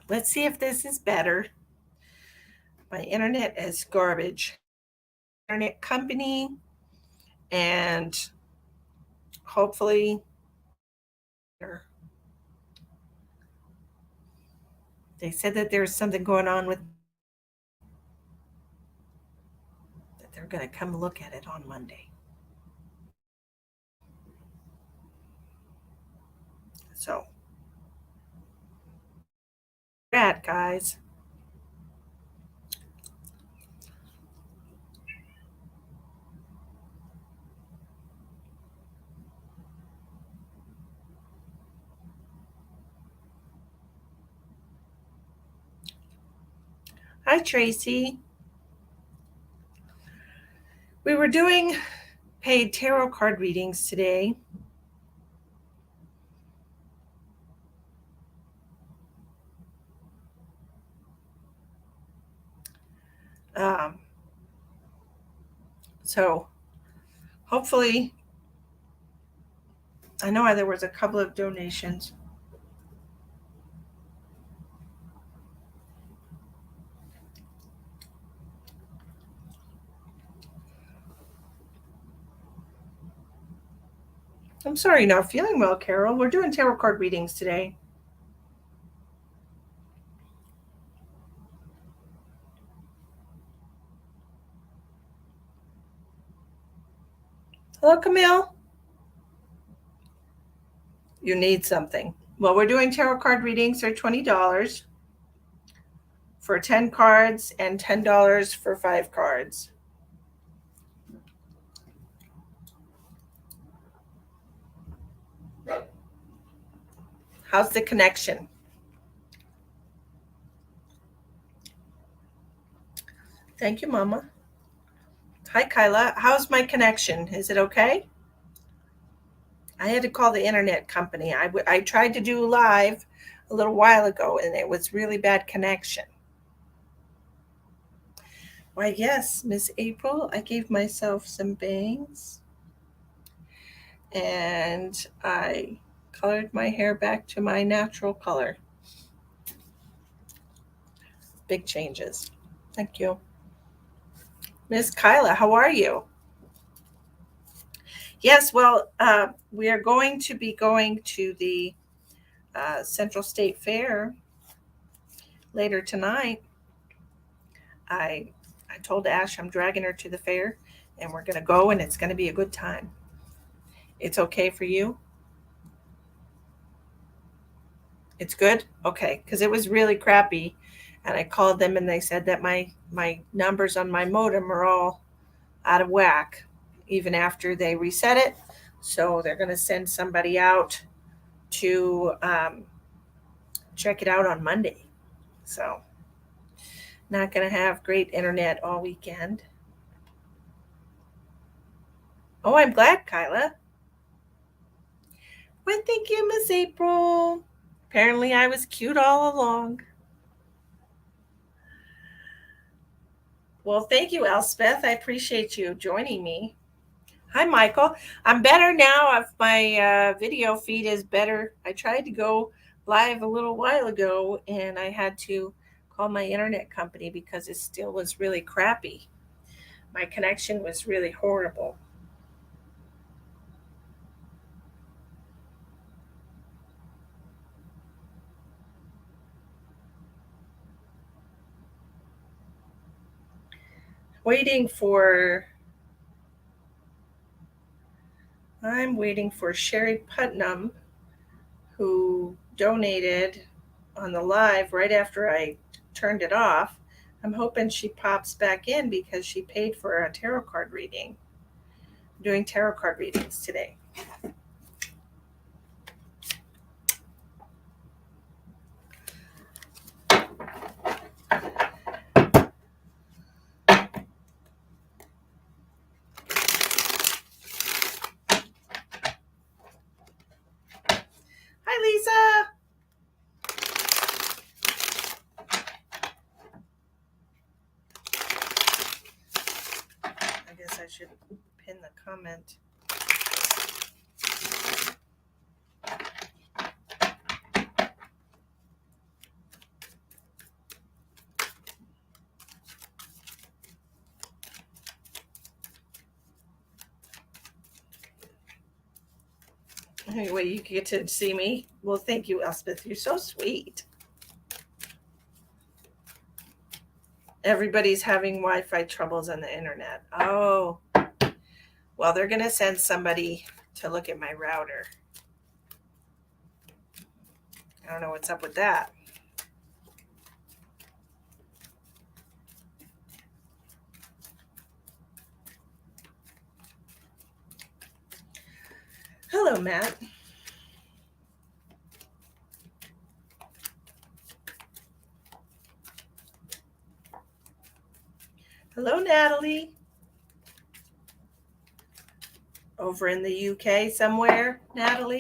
Let's see if this is better. My internet is garbage. Internet company, and hopefully they said that there's something going on with that they're going to come look at it on Monday. So, bad guys. Hi, Tracy. We were doing paid tarot card readings today. Um, so hopefully, I know there was a couple of donations. I'm sorry you're not feeling well, Carol. We're doing tarot card readings today. Hello, Camille. You need something. Well, we're doing tarot card readings. They're $20 for 10 cards and $10 for 5 cards. How's the connection? Thank you, Mama. Hi, Kyla. How's my connection? Is it okay? I had to call the internet company. I tried to do live a little while ago, and it was really bad connection. Why, yes, Miss April, I gave myself some bangs, and I colored my hair back to my natural color. Big changes. Thank you. Miss Kyla, how are you? Yes, well, we are going to be going to the Central State Fair later tonight. I told Ash I'm dragging her to the fair, and we're going to go, and it's going to be a good time. It's okay for you? It's good? Okay, because it was really crappy, and I called them, and they said that my numbers on my modem are all out of whack, even after they reset it. So they're going to send somebody out to check it out on Monday. So not going to have great internet all weekend. Oh, I'm glad, Kyla. Well, thank you, Miss April. Apparently, I was cute all along. Well, thank you, Elspeth. I appreciate you joining me. Hi, Michael. I'm better now. If my video feed is better, I tried to go live a little while ago, and I had to call my internet company because it still was really crappy. My connection was really horrible. Waiting for I'm waiting for Sherry Putnam, who donated on the live right after I turned it off. I'm hoping she pops back in because she paid for a tarot card reading. I'm doing tarot card readings today. Hi, Lisa. I guess I should pin the comment. Anyway, you get to see me. Well, thank you, Elspeth. You're so sweet. Everybody's having Wi-Fi troubles on the internet. Oh, well, they're going to send somebody to look at my router. I don't know what's up with that. Hello, Matt. Hello, Natalie. Over in the UK somewhere, Natalie,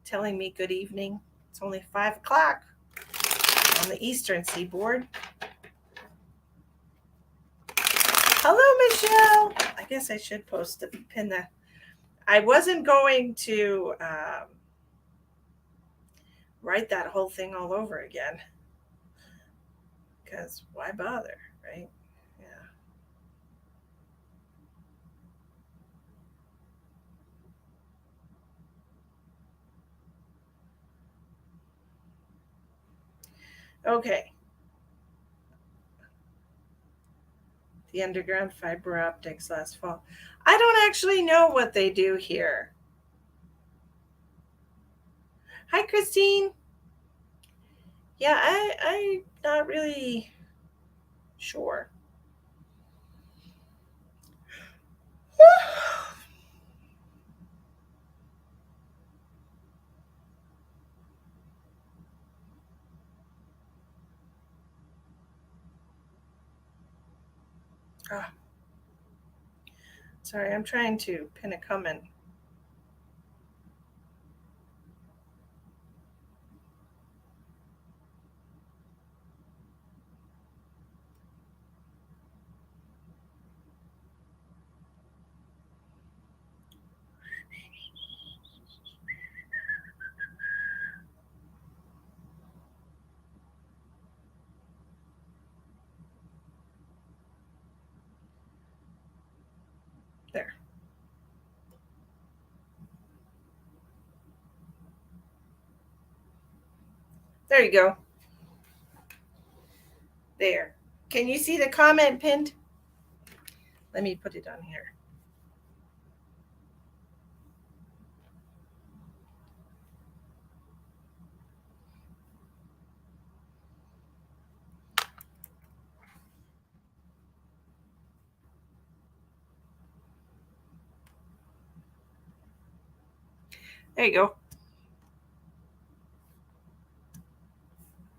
telling me good evening. It's only 5 o'clock on the Eastern Seaboard. Hello, Michelle. I guess I should pin that. I wasn't going to write that whole thing all over again, because why bother, right? Yeah. Okay. The underground fiber optics last fall. I don't actually know what they do here. Hi, Christine. Yeah, I'm not really sure. Oh, sorry, I'm trying to pin a comment. There. There you go. There. Can you see the comment pinned? Let me put it on here. There you go.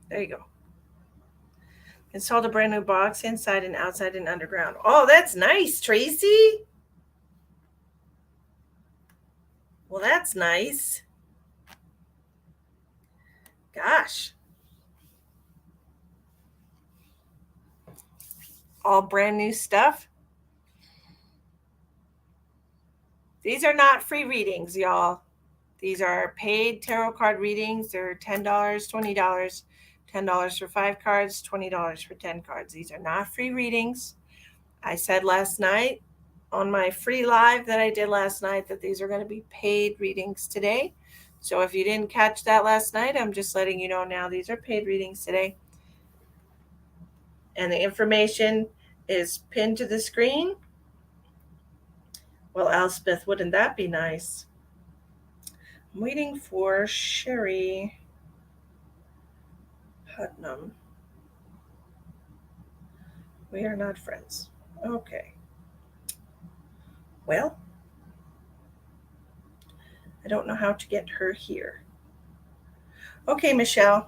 There you go. Installed a brand new box inside and outside and underground. Oh, that's nice, Tracy. Well, that's nice. Gosh. All brand new stuff. These are not free readings, y'all. These are paid tarot card readings. They're $10, $20, $10 for 5 cards, $20 for 10 cards. These are not free readings. I said last night on my free live that I did last night that these are going to be paid readings today. So if you didn't catch that last night, I'm just letting you know now these are paid readings today. And the information is pinned to the screen. Well, Elspeth, wouldn't that be nice? I'm waiting for Sherry Putnam. We are not friends. Okay. Well, I don't know how to get her here. Okay, Michelle.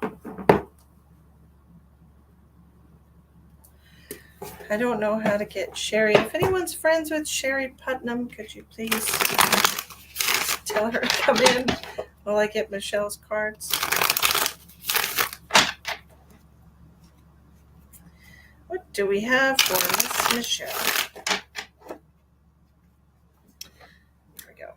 I don't know how to get Sherry. If anyone's friends with Sherry Putnam, could you please tell her to come in while I get Michelle's cards? What do we have for Miss Michelle? There we go.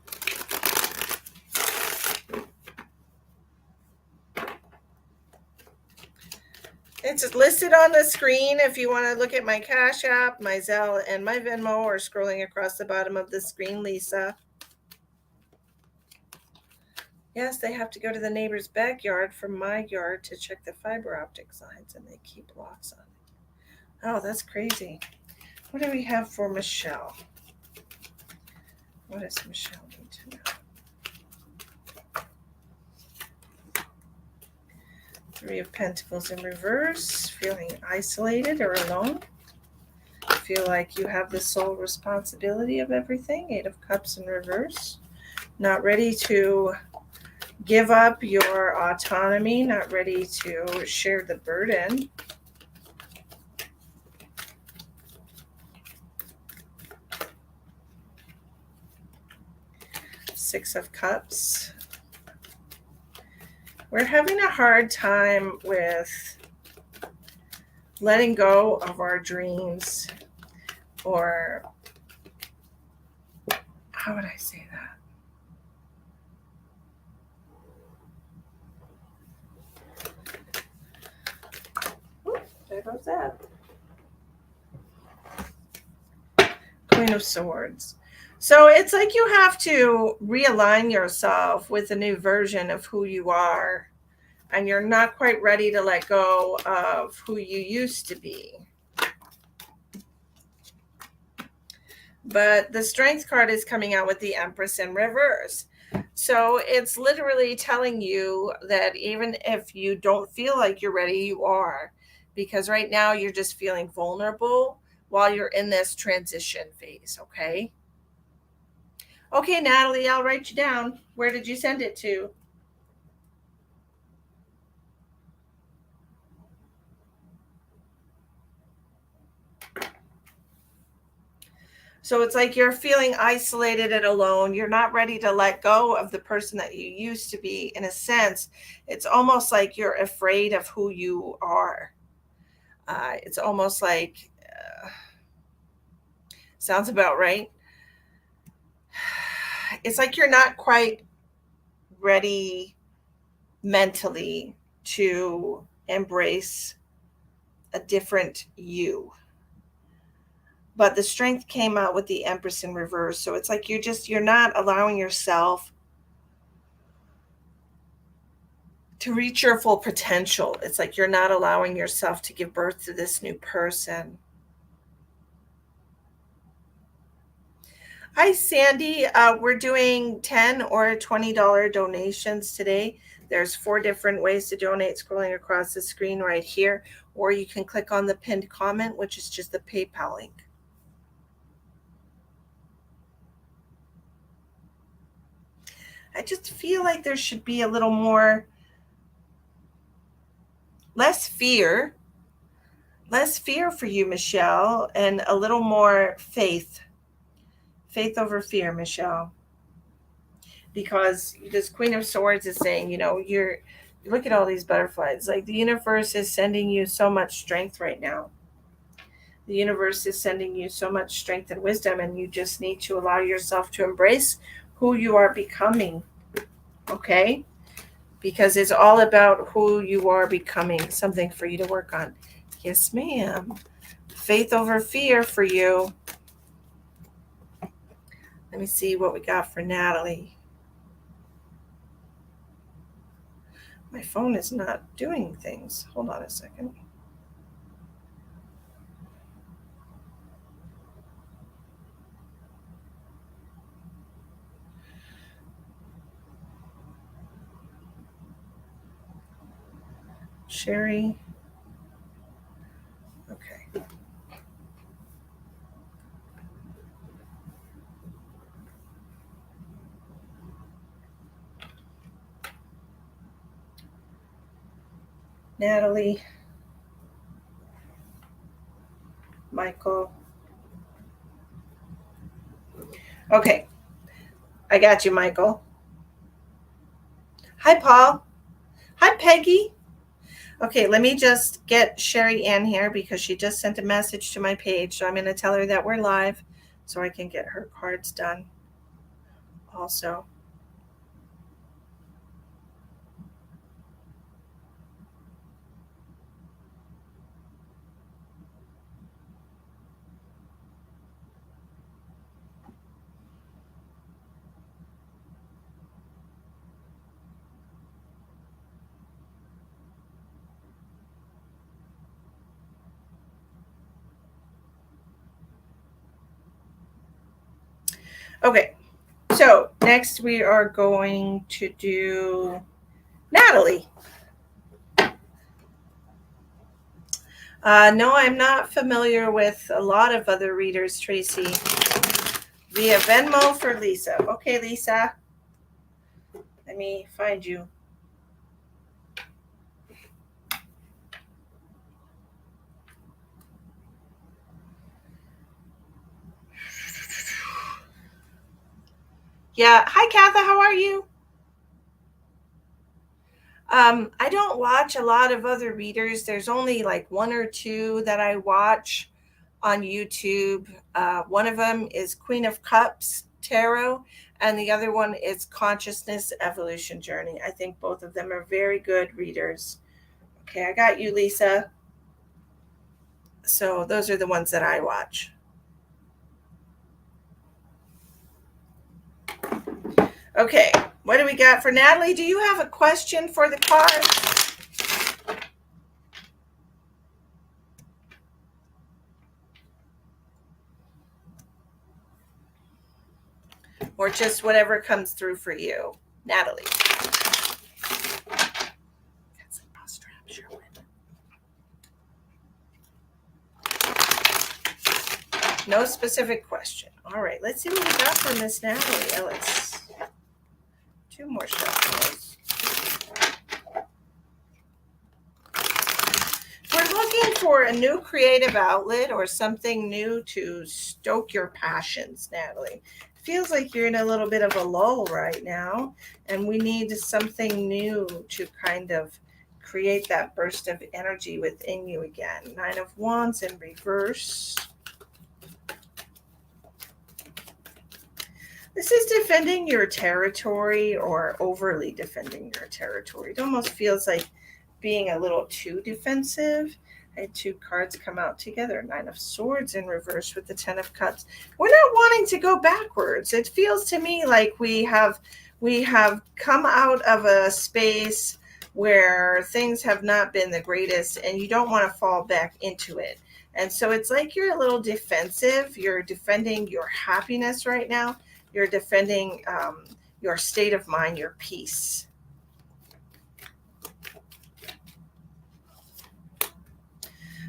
It's listed on the screen if you want to look at my Cash App, my Zelle, and my Venmo, or scrolling across the bottom of the screen, Lisa. Yes, they have to go to the neighbor's backyard from my yard to check the fiber optic lines, and they keep locks on it. Oh, that's crazy. What do we have for Michelle? What does Michelle need to know? Three of Pentacles in reverse, feeling isolated or alone. Feel like you have the sole responsibility of everything. Eight of Cups in reverse. Not ready to give up your autonomy, not ready to share the burden. Six of Cups. We're having a hard time with letting go of our dreams, or how would I say that? Ooh, there goes that. Queen of Swords. So it's like you have to realign yourself with a new version of who you are, and you're not quite ready to let go of who you used to be. But the Strength card is coming out with the Empress in reverse. So it's literally telling you that even if you don't feel like you're ready, you are. Because right now you're just feeling vulnerable while you're in this transition phase, okay? Okay, Natalie, I'll write you down. Where did you send it to? So it's like you're feeling isolated and alone. You're not ready to let go of the person that you used to be. In a sense, it's almost like you're afraid of who you are. It's almost like, sounds about right. It's like you're not quite ready mentally to embrace a different you. But the Strength came out with the Empress in reverse. So it's like you're not allowing yourself to reach your full potential. It's like you're not allowing yourself to give birth to this new person. Hi, Sandy. We're doing $10 or $20 donations today. There's 4 different ways to donate scrolling across the screen right here, or you can click on the pinned comment, which is just the PayPal link. I just feel like there should be a little more, less fear for you, Michelle, and a little more faith over fear, Michelle. Because this Queen of Swords is saying, you look at all these butterflies. Like the universe is sending you so much strength right now. The universe is sending you so much strength and wisdom, and you just need to allow yourself to embrace who you are becoming. Okay? Because it's all about who you are becoming, something for you to work on. Yes, ma'am. Faith over fear for you. Let me see what we got for Natalie. My phone is not doing things. Hold on a second. Sherry. Okay. Natalie. Michael. Okay. I got you, Michael. Hi, Paul. Hi, Peggy. Okay, let me just get Sherry Ann here because she just sent a message to my page. So I'm going to tell her that we're live so I can get her cards done also. Okay, so next we are going to do Natalie. No, I'm not familiar with a lot of other readers, Tracy. Via Venmo for Lisa. Okay, Lisa. Let me find you. Yeah. Hi, Katha. How are you? I don't watch a lot of other readers. There's only like one or two that I watch on YouTube. One of them is Queen of Cups Tarot, and the other one is Consciousness Evolution Journey. I think both of them are very good readers. Okay, I got you, Lisa. So those are the ones that I watch. Okay, what do we got for Natalie? Do you have a question for the cards? Or just whatever comes through for you? Natalie. No specific question. All right, let's see what we got for Miss Natalie Ellis. Two more shuffles. We're looking for a new creative outlet or something new to stoke your passions, Natalie. Feels like you're in a little bit of a lull right now, and we need something new to kind of create that burst of energy within you again. Nine of Wands in reverse. This is defending your territory or overly defending your territory. It almost feels like being a little too defensive. I had two cards come out together. Nine of Swords in reverse with the Ten of Cups. We're not wanting to go backwards. It feels to me like we have come out of a space where things have not been the greatest and you don't want to fall back into it. And so it's like you're a little defensive. You're defending your happiness right now. You're defending your state of mind, your peace.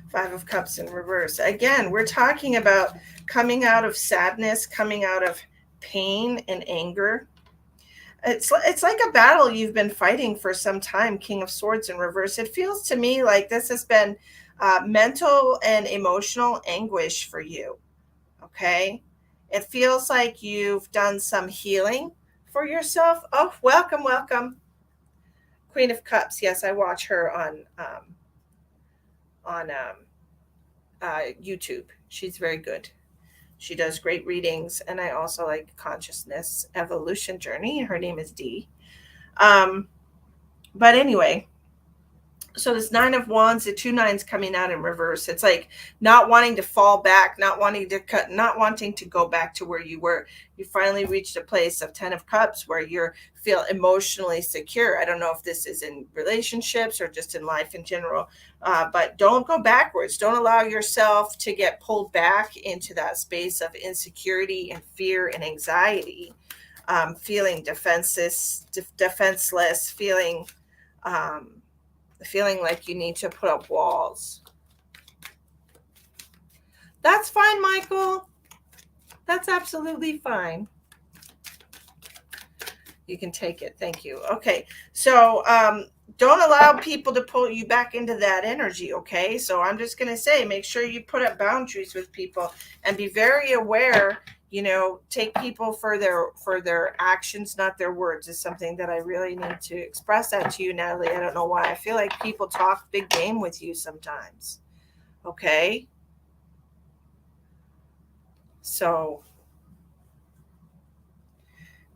Five of Cups in reverse. Again, we're talking about coming out of sadness, coming out of pain and anger. It's like a battle you've been fighting for some time, King of Swords in reverse. It feels to me like this has been mental and emotional anguish for you, okay? It feels like you've done some healing for yourself. Oh, welcome, welcome. Queen of Cups. Yes, I watch her on YouTube. She's very good. She does great readings, and I also like Consciousness Evolution Journey. Her name is Dee. But anyway, so this Nine of Wands, the two nines coming out in reverse. It's like not wanting to fall back, not wanting to cut, not wanting to go back to where you were. You finally reached a place of Ten of Cups where you feel emotionally secure. I don't know if this is in relationships or just in life in general, but don't go backwards. Don't allow yourself to get pulled back into that space of insecurity and fear and anxiety, feeling defenseless, feeling like you need to put up walls. That's fine, Michael. That's absolutely fine. You can take it. Thank you. Okay. So don't allow people to pull you back into that energy. Okay. So I'm just going to say, make sure you put up boundaries with people and be very aware. Take people for their actions, not their words, is something that I really need to express that to you, Natalie. I don't know why. I feel like people talk big game with you sometimes. Okay. So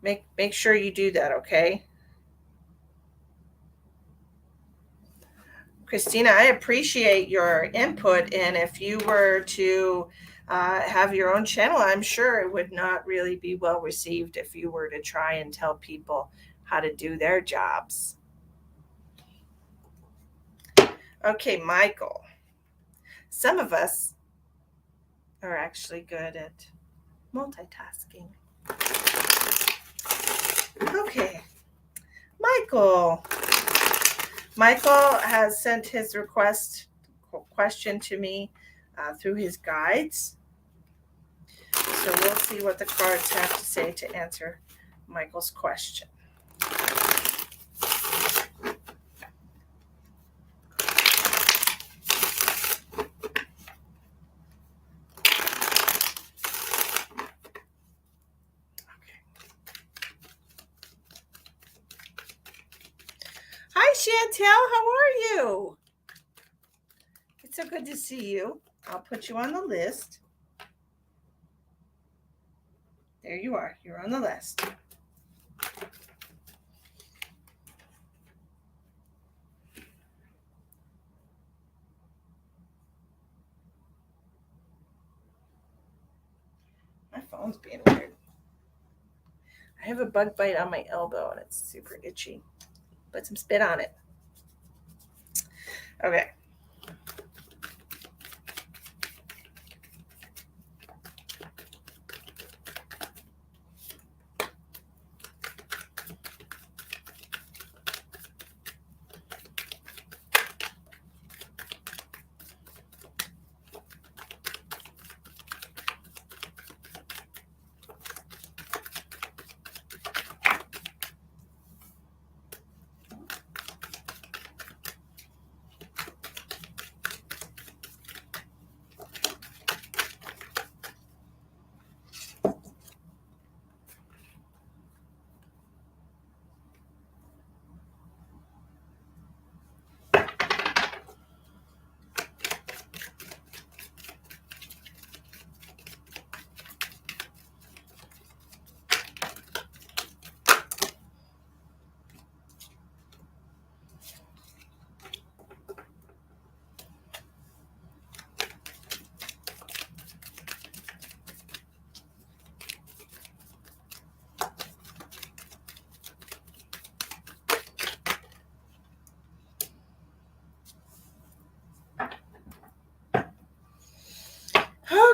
make sure you do that, okay? Christina, I appreciate your input, and if you were to have your own channel, I'm sure it would not really be well received if you were to try and tell people how to do their jobs. Okay, Michael. Some of us are actually good at multitasking. Okay. Michael. Michael has sent his question to me through his guides. So we'll see what the cards have to say to answer Michael's question. Hi, Chantel. How are you? It's so good to see you. I'll put you on the list. There you are. You're on the list. My phone's being weird. I have a bug bite on my elbow and it's super itchy. Put some spit on it. Okay.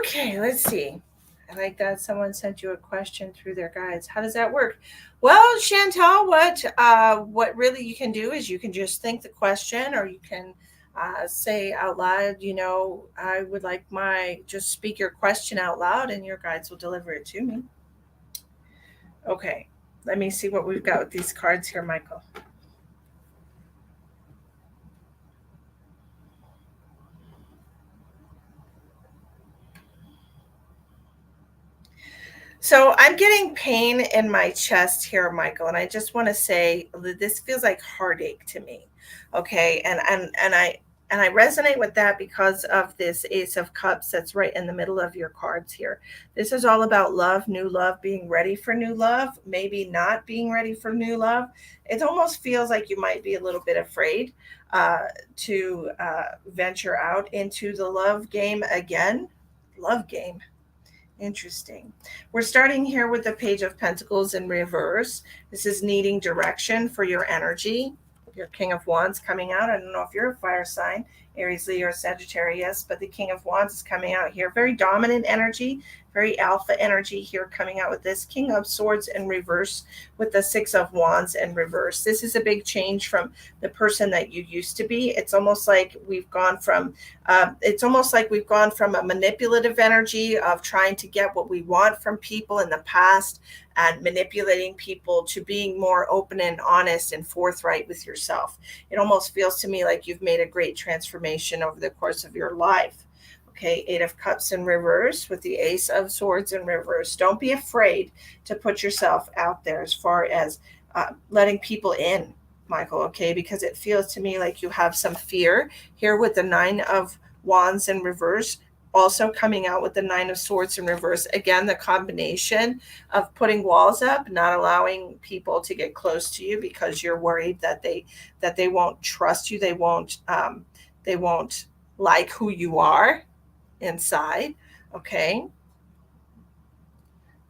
Okay, let's see. I like that someone sent you a question through their guides. How does that work? Well, Chantal, what really you can do is you can just think the question, or you can say out loud, I would like just speak your question out loud, and your guides will deliver it to me. Okay, let me see what we've got with these cards here, Michael. So I'm getting pain in my chest here, Michael, and I just want to say that this feels like heartache to me. Okay, and I resonate with that because of this Ace of Cups that's right in the middle of your cards here. This is all about love, new love, being ready for new love, maybe not being ready for new love. It almost feels like you might be a little bit afraid to venture out into the love game again. Love game. Interesting. We're starting here with the Page of Pentacles in reverse. This is needing direction for your energy. Your King of Wands coming out. I don't know if you're a fire sign, Aries, Leo, or Sagittarius, but the King of Wands is coming out here. Very dominant energy, very alpha energy here coming out with this King of Swords in reverse with the Six of Wands in reverse. This is a big change from the person that you used to be. It's almost like we've gone from a manipulative energy of trying to get what we want from people in the past and manipulating people to being more open and honest and forthright with yourself. It almost feels to me like you've made a great transformation over the course of your life. Okay, Eight of Cups in reverse with the Ace of Swords in reverse. Don't be afraid to put yourself out there as far as letting people in, Michael, okay? Because it feels to me like you have some fear here with the Nine of Wands in reverse, also coming out with the Nine of Swords in reverse. Again, the combination of putting walls up, not allowing people to get close to you because you're worried that they won't trust you, they won't like who you are inside. Okay.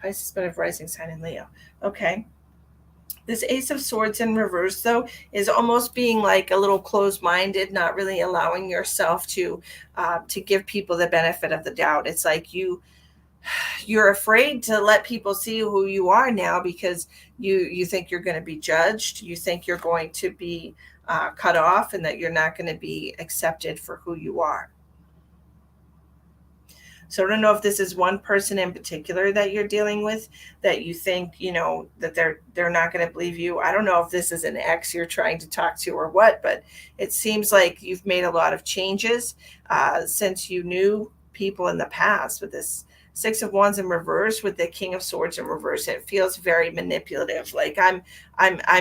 Pisces, but of rising sign in Leo. Okay. This Ace of Swords in reverse, though, is almost being like a little closed-minded, not really allowing yourself to give people the benefit of the doubt. It's like you you're afraid to let people see who you are now because you think you're going to be judged. You think you're going to be cut off and that you're not going to be accepted for who you are. So I don't know if this is one person in particular that you're dealing with that you think, that they're not going to believe you. I don't know if this is an ex you're trying to talk to or what, but it seems like you've made a lot of changes since you knew people in the past with this Six of Wands in reverse with the King of Swords in reverse. It feels very manipulative. Like I'm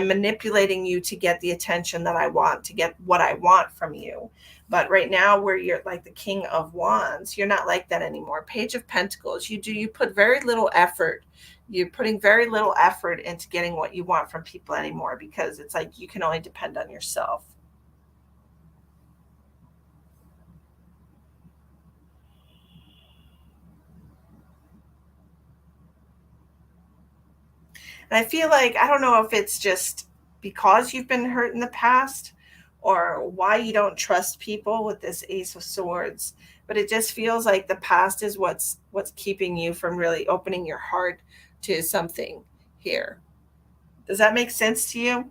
manipulating you to get the attention that I want, to get what I want from you. But right now, where you're like the King of Wands, you're not like that anymore. Page of Pentacles, you put very little effort. You're putting very little effort into getting what you want from people anymore because it's like you can only depend on yourself. And I feel like, I don't know if it's just because you've been hurt in the past or why you don't trust people with this Ace of Swords, but it just feels like the past is what's keeping you from really opening your heart to something here. Does that make sense to you?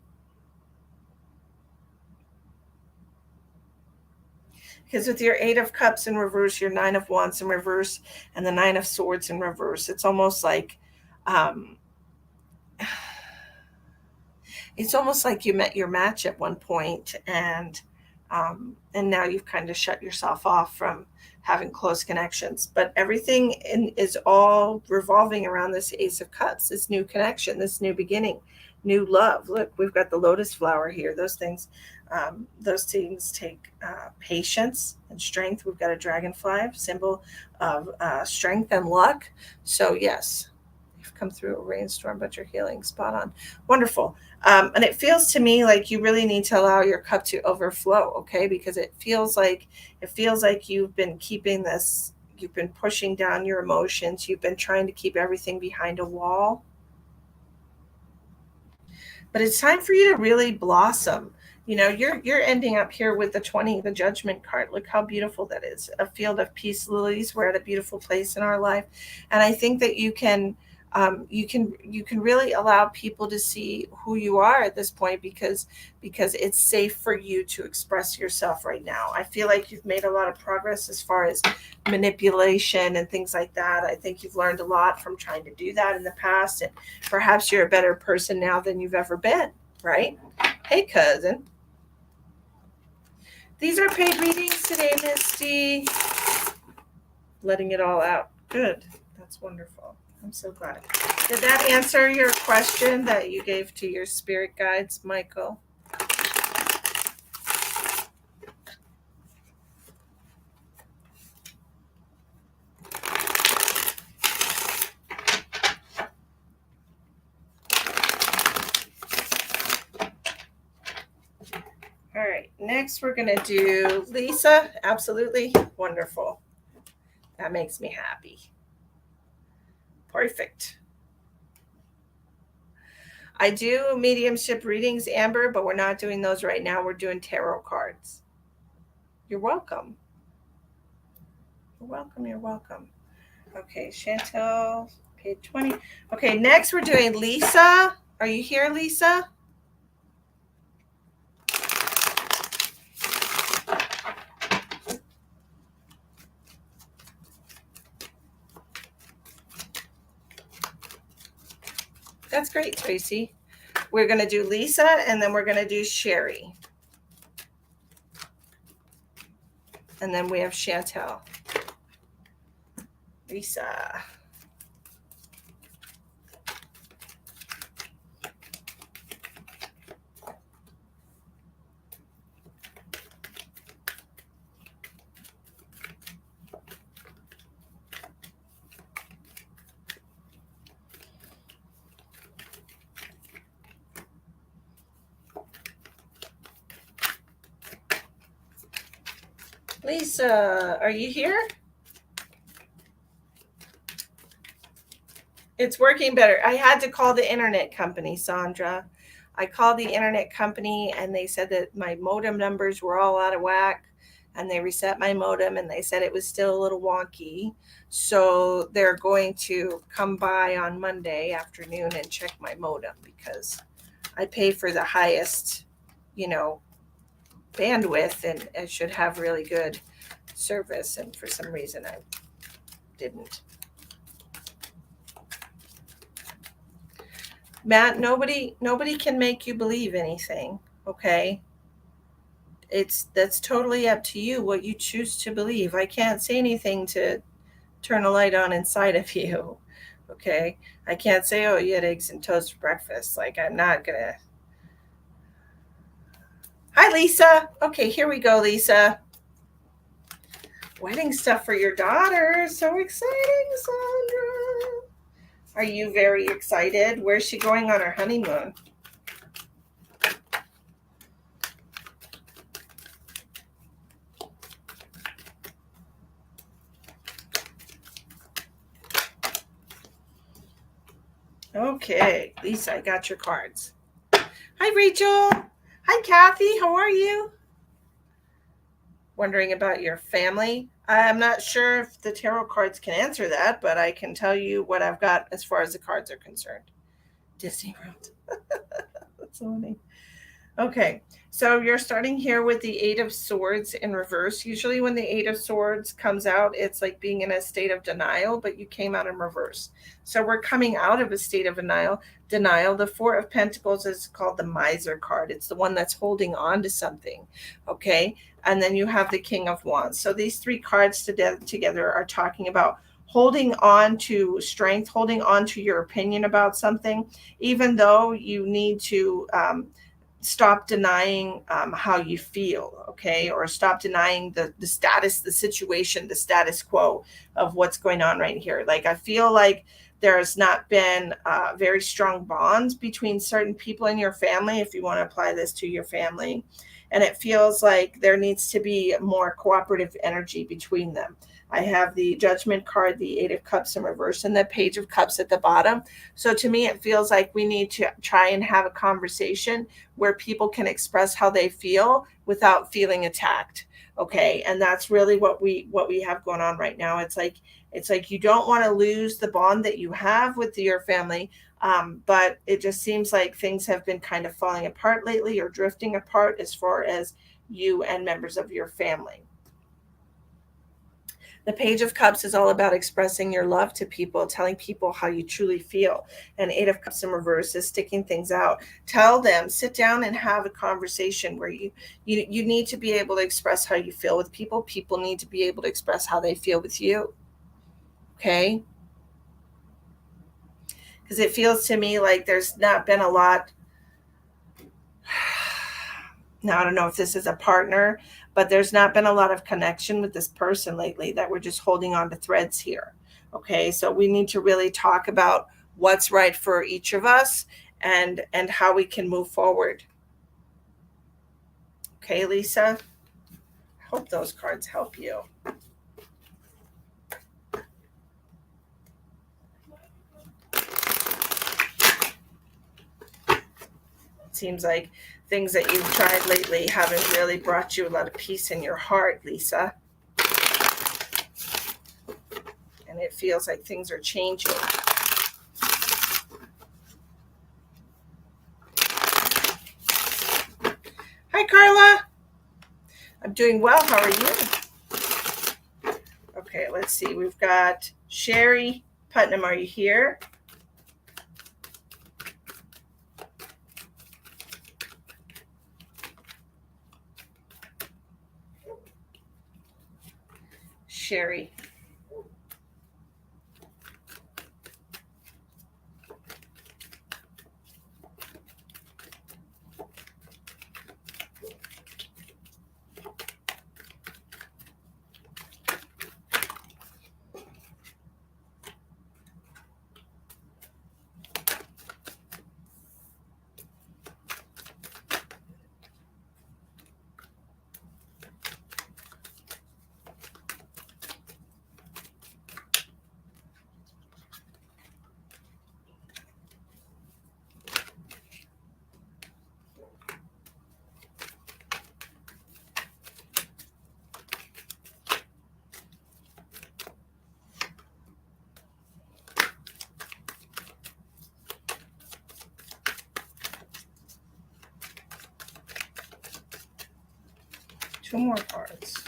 Because with your Eight of Cups in reverse, your Nine of Wands in reverse, and the Nine of Swords in reverse, it's almost like um, it's almost like you met your match at one point and now you've kind of shut yourself off from having close connections. But everything is all revolving around this Ace of Cups, this new connection, this new beginning, new love. Look, we've got the lotus flower here. Those things take patience and strength. We've got a dragonfly, symbol of strength and luck. So yes, you've come through a rainstorm, but you're healing. Spot on. Wonderful. And it feels to me like you really need to allow your cup to overflow, okay? Because it feels like you've been keeping this, you've been pushing down your emotions, you've been trying to keep everything behind a wall. But it's time for you to really blossom. You're ending up here with the 20, the Judgment card. Look how beautiful that is. A field of peace lilies. We're at a beautiful place in our life, and I think that you can really allow people to see who you are at this point because it's safe for you to express yourself right now. I feel like you've made a lot of progress as far as manipulation and things like that. I think you've learned a lot from trying to do that in the past, and perhaps you're a better person now than you've ever been, right? Hey, cousin. These are paid readings today, Misty. Letting it all out. Good. That's wonderful. I'm so glad. Did that answer your question that you gave to your spirit guides, Michael? All right, next we're going to do Lisa. Absolutely wonderful. That makes me happy. Perfect. I do mediumship readings, Amber, but we're not doing those right now. We're doing tarot cards. You're welcome. You're welcome. You're welcome. Okay, Chantel, page 20. Okay, next we're doing Lisa. Are you here, Lisa? That's great, Tracy. We're going to do Lisa, and then we're going to do Sherry. And then we have Chantel. Lisa. Lisa, are you here? It's working better. I had to call the internet company, Sandra. I called the internet company and they said that my modem numbers were all out of whack. and they reset my modem, and they said it was still a little wonky. So they're going to come by on Monday afternoon and check my modem, because I pay for the highest, bandwidth, and it should have really good service. And for some reason I didn't. Matt, nobody can make you believe anything, okay? That's totally up to you what you choose to believe. I can't say anything to turn a light on inside of you, okay? I can't say, oh, you had eggs and toast for breakfast. Like, I'm not gonna. Hi, Lisa. Okay, here we go, Lisa. Wedding stuff for your daughter. So exciting, Sandra. Are you very excited? Where's she going on her honeymoon? Okay, Lisa, I got your cards. Hi, Rachel. Hi, Kathy. How are you? Wondering about your family? I'm not sure if the tarot cards can answer that, but I can tell you what I've got as far as the cards are concerned. Disney World. That's so funny. Okay, so you're starting here with the Eight of Swords in reverse. Usually when the Eight of Swords comes out, it's like being in a state of denial, but you came out in reverse. So we're coming out of a state of denial. The Four of Pentacles is called the Miser card. It's the one that's holding on to something, okay? And then you have the King of Wands. So these three cards together are talking about holding on to strength, holding on to your opinion about something, even though you need to stop denying how you feel, okay? Or stop denying the status, the situation, the status quo of what's going on right here. Like, I feel like there's not been very strong bonds between certain people in your family, if you want to apply this to your family. And it feels like there needs to be more cooperative energy between them. I have the Judgment card, the Eight of Cups in reverse, and the Page of Cups at the bottom. So to me, it feels like we need to try and have a conversation where people can express how they feel without feeling attacked. Okay. And that's really what we have going on right now. It's like you don't want to lose the bond that you have with your family. But it just seems like things have been kind of falling apart lately, or drifting apart, as far as you and members of your family. The Page of Cups is all about expressing your love to people, telling people how you truly feel. And Eight of Cups in reverse is sticking things out. Tell them, sit down and have a conversation where you need to be able to express how you feel with people. People need to be able to express how they feel with you. Okay? Because it feels to me like there's not been a lot. Now, I don't know if this is a partner, but there's not been a lot of connection with this person lately, that we're just holding on to threads here. Okay, so we need to really talk about what's right for each of us, and how we can move forward. Okay, Lisa? I hope those cards help you. It seems like things that you've tried lately haven't really brought you a lot of peace in your heart, Lisa. And it feels like things are changing. Hi, Carla. I'm doing well. How are you? Okay, let's see. We've got Sherry Putnam. Are you here? Sherry. 2 more cards.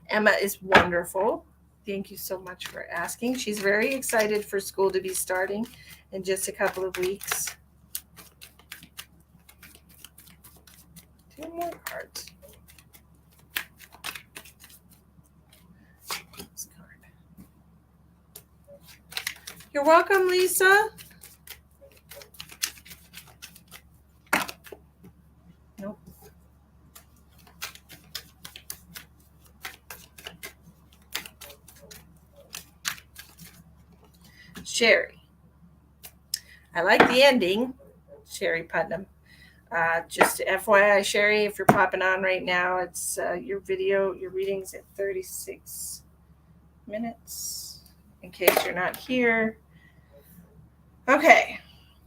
Emma is wonderful. Thank you so much for asking. She's very excited for school to be starting in just a couple of weeks. 2 more cards. This card. You're welcome, Lisa. Nope. Sherry. I like the ending, Sherry Putnam. Just FYI, Sherry, if you're popping on right now, it's your reading's at 36 minutes, in case you're not here. Okay,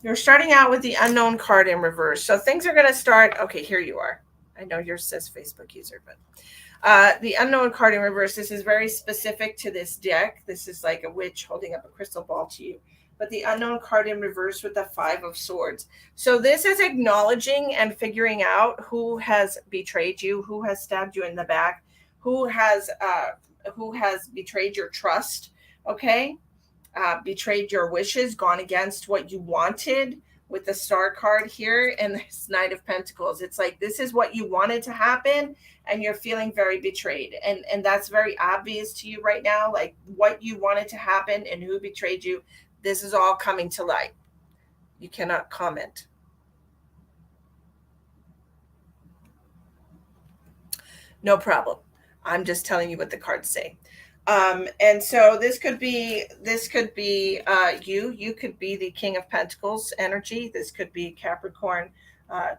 you're starting out with the unknown card in reverse. So things are going to start. Okay, here you are. I know yours says Facebook user, but the unknown card in reverse, this is very specific to this deck. This is like a witch holding up a crystal ball to you. But the unknown card in reverse with the 5 of Swords. So this is acknowledging and figuring out who has betrayed you, who has stabbed you in the back, who has betrayed your trust, okay? Betrayed your wishes, gone against what you wanted with the Star card here and this Knight of Pentacles. It's like this is what you wanted to happen and you're feeling very betrayed. And that's very obvious to you right now, like what you wanted to happen and who betrayed you. This is all coming to light. You cannot comment. No problem. I'm just telling you what the cards say. And so this could be you. You could be the King of Pentacles energy. This could be Capricorn,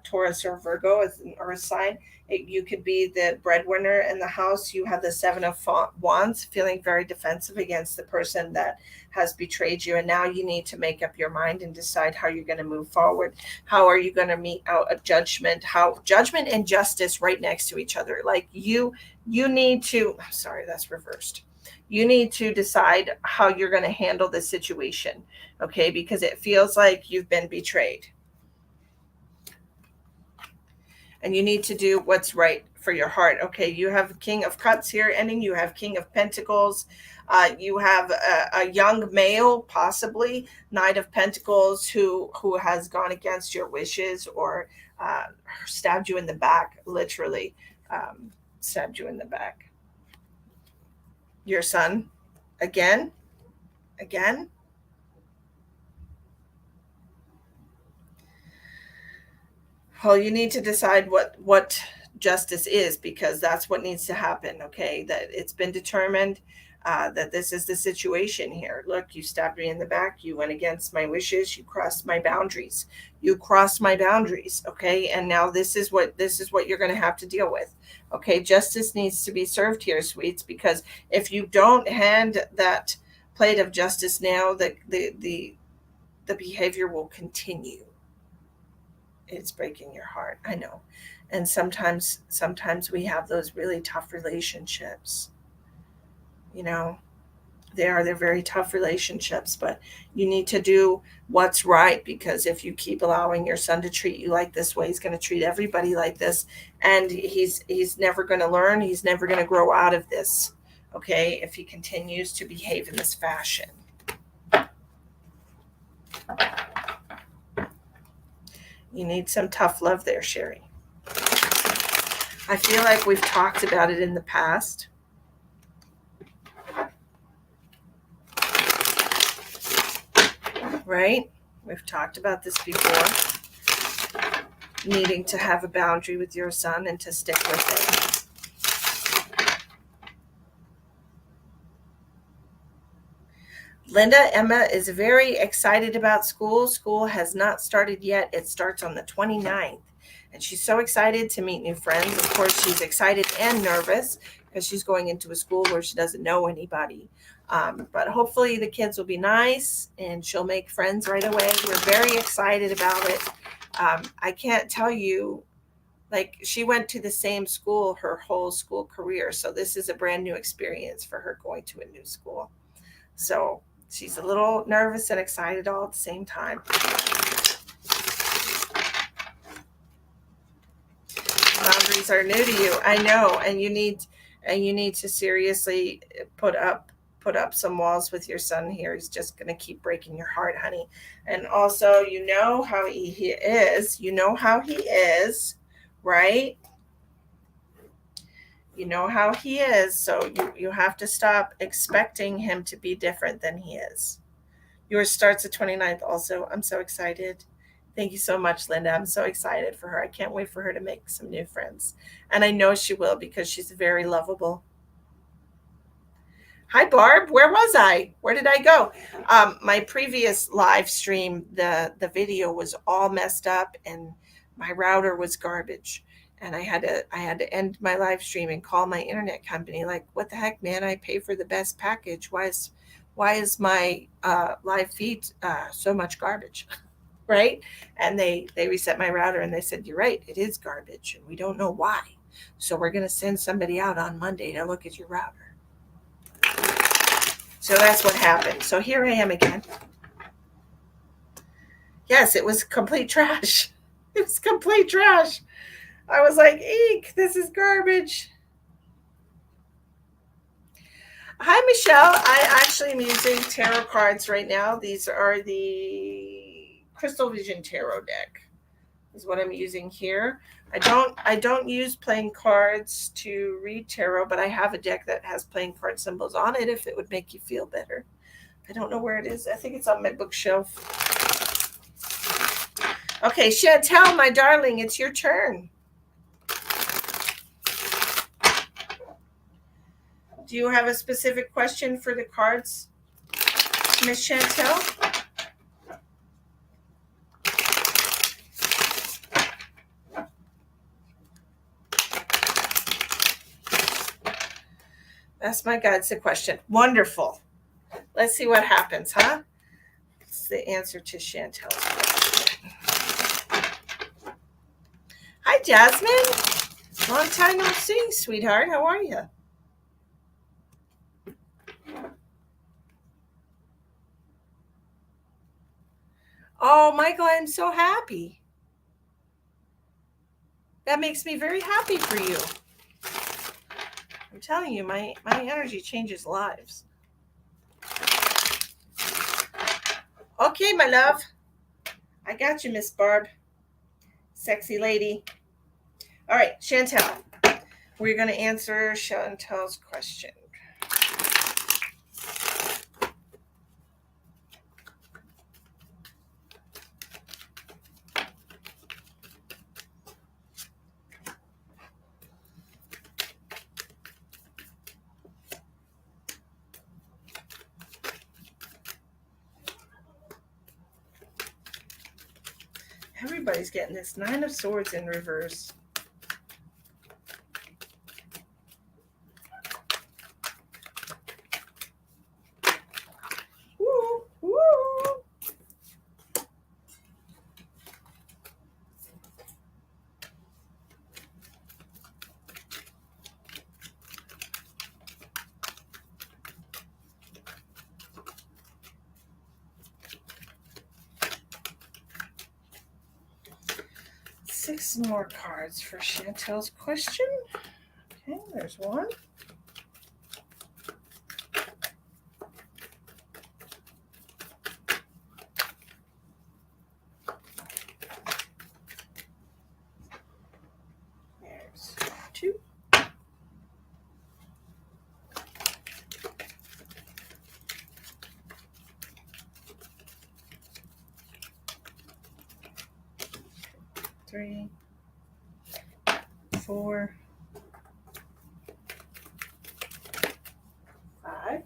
Taurus, or Virgo as an earth sign. You could be the breadwinner in the house. You have the 7 of Wands, feeling very defensive against the person that has betrayed you. And now you need to make up your mind and decide how you're going to move forward. How are you going to mete out a judgment? How judgment and justice right next to each other. Like you need to, I'm sorry, that's reversed. You need to decide how you're going to handle this situation, okay? Because it feels like you've been betrayed. And you need to do what's right for your heart. Okay, you have King of Cups here ending. You have King of Pentacles. You have a young male, possibly Knight of Pentacles, who has gone against your wishes or stabbed you in the back, literally stabbed you in the back. Your son, again. Well, you need to decide what justice is, because that's what needs to happen, okay? That it's been determined that this is the situation here. Look, you stabbed me in the back. You went against my wishes. You crossed my boundaries. Okay? And now this is what you're going to have to deal with. Okay? Justice needs to be served here, sweets, because if you don't hand that plate of justice now, the behavior will continue. It's breaking your heart. I know. And sometimes we have those really tough relationships. You know, they're very tough relationships, but you need to do what's right, because if you keep allowing your son to treat you like this way, he's going to treat everybody like this, and he's never going to learn. He's never going to grow out of this. Okay, if he continues to behave in this fashion. You need some tough love there, Sherry. I feel like we've talked about it in the past. Right? We've talked about this before. Needing to have a boundary with your son and to stick with it. Linda, Emma is very excited about school. School has not started yet. It starts on the 29th. And she's so excited to meet new friends. Of course, she's excited and nervous because she's going into a school where she doesn't know anybody. But hopefully the kids will be nice and she'll make friends right away. We're very excited about it. I can't tell you, like, she went to the same school her whole school career. So this is a brand new experience for her, going to a new school. So she's a little nervous and excited all at the same time. things are new to you. I know, and you need to seriously put up some walls with your son here. He's just going to keep breaking your heart, honey. And also, you know how he is. You know how he is, right? You know how he is, so you have to stop expecting him to be different than he is. Yours starts the 29th also. I'm so excited. Thank you so much, Linda. I'm so excited for her. I can't wait for her to make some new friends. And I know she will because she's very lovable. Hi, Barb. Where was I? Where did I go? My previous live stream, the video was all messed up and my router was garbage. And I had to end my live stream and call my internet company. Like, what the heck, man? I pay for the best package. Why is my live feed so much garbage? Right? And they reset my router and they said, you're right, it is garbage and we don't know why. So we're going to send somebody out on Monday to look at your router. So that's what happened. So here I am again. Yes, it was complete trash. It was complete trash. I was like, eek, this is garbage. Hi, Michelle. I actually am using tarot cards right now. These are the Crystal Vision Tarot deck is what I'm using here. I don't use playing cards to read tarot, but I have a deck that has playing card symbols on it if it would make you feel better. I don't know where it is. I think it's on my bookshelf. Okay, Chantel, my darling, it's your turn. Do you have a specific question for the cards, Miss Chantel? That's my God's the question. Wonderful. Let's see what happens, huh? It's the answer to Chantel's question. Hi, Jasmine. Long time no see, sweetheart. How are you? Oh, Michael, I'm so happy. That makes me very happy for you. I'm telling you, my energy changes lives. Okay, my love. I got you, Miss Barb. Sexy lady. All right, Chantel. We're going to answer Chantel's question. Everybody's getting this Nine of Swords in reverse. Woo, woo. Six more cards for Chantel's question. Okay, there's one. There's two. Three. 4. 5.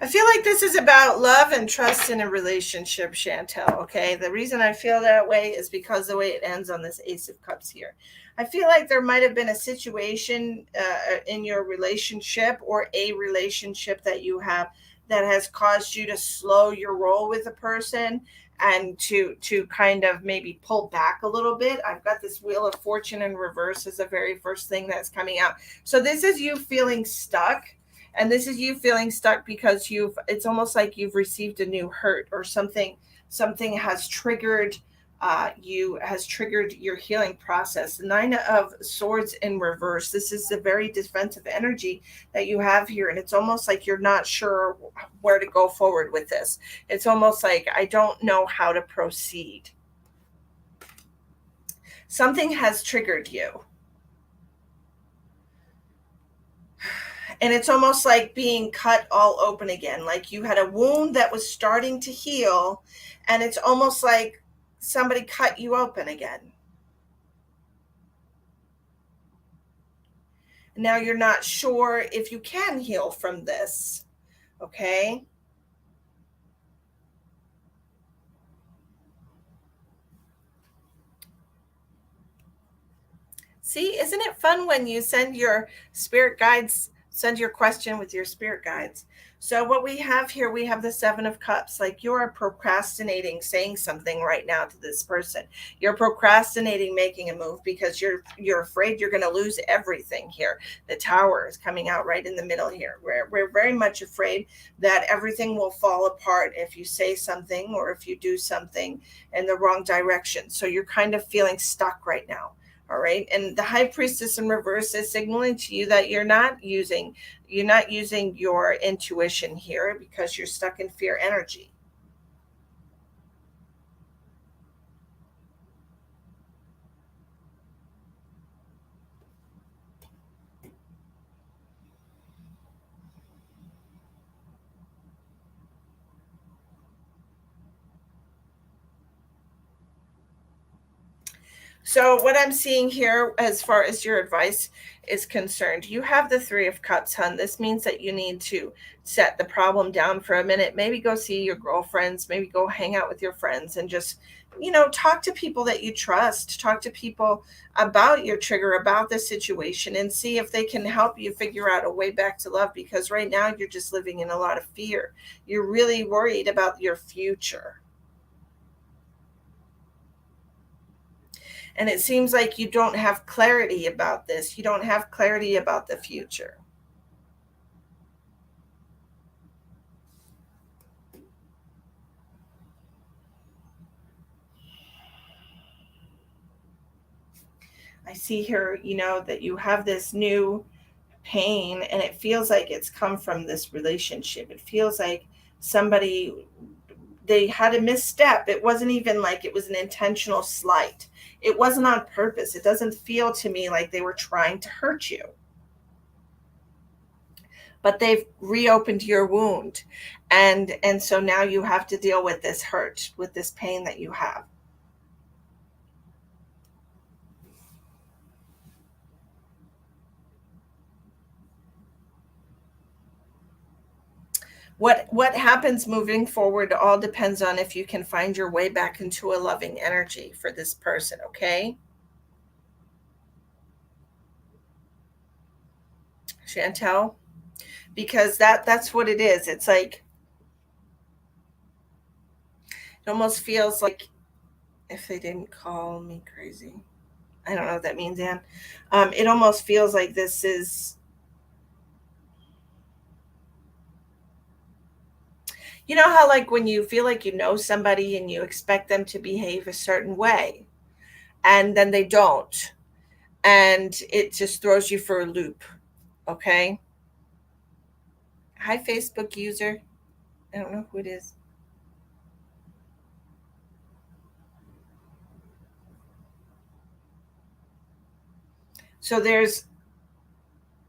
I feel like this is about love and trust in a relationship, Chantel. Okay. The reason I feel that way is because the way it ends on this Ace of Cups here. I feel like there might have been a situation in your relationship or a relationship that you have that has caused you to slow your roll with a person and to kind of maybe pull back a little bit. I've got this Wheel of Fortune in reverse as the very first thing that's coming out. So this is you feeling stuck, and this is you feeling stuck because it's almost like you've received a new hurt or something has triggered your healing process. The Nine of Swords in reverse, this is a very defensive energy that you have here, and it's almost like you're not sure where to go forward with this. It's almost like I don't know how to proceed. Something has triggered you. And it's almost like being cut all open again. Like you had a wound that was starting to heal, and it's almost like somebody cut you open again. Now you're not sure if you can heal from this. Okay. See, isn't it fun when you send your spirit guides, send your question with your spirit guides? So what we have here, we have the Seven of Cups. Like you are procrastinating saying something right now to this person. You're procrastinating making a move because you're afraid you're going to lose everything here. The Tower is coming out right in the middle here. We're very much afraid that everything will fall apart if you say something or if you do something in the wrong direction. So you're kind of feeling stuck right now. All right. And the High Priestess in reverse is signaling to you that you're not using your intuition here because you're stuck in fear energy. So what I'm seeing here as far as your advice is concerned, you have the Three of Cups, hun. This means that you need to set the problem down for a minute. Maybe go see your girlfriends, maybe go hang out with your friends and just, talk to people that you trust. Talk to people about your trigger, about the situation, and see if they can help you figure out a way back to love, because right now you're just living in a lot of fear. You're really worried about your future. And it seems like you don't have clarity about this. You don't have clarity about the future. I see here, that you have this new pain, and it feels like it's come from this relationship. It feels like somebody, they had a misstep. It wasn't even like it was an intentional slight. It wasn't on purpose. It doesn't feel to me like they were trying to hurt you. But they've reopened your wound. And so now you have to deal with this hurt, with this pain that you have. What happens moving forward all depends on if you can find your way back into a loving energy for this person, okay? Chantel, because that's what it is. It's like it almost feels like if they didn't call me crazy. I don't know what that means, Anne. It almost feels like this is, how like when you feel like you know somebody and you expect them to behave a certain way and then they don't, and it just throws you for a loop. Okay. Hi, Facebook user. I don't know who it is. So there's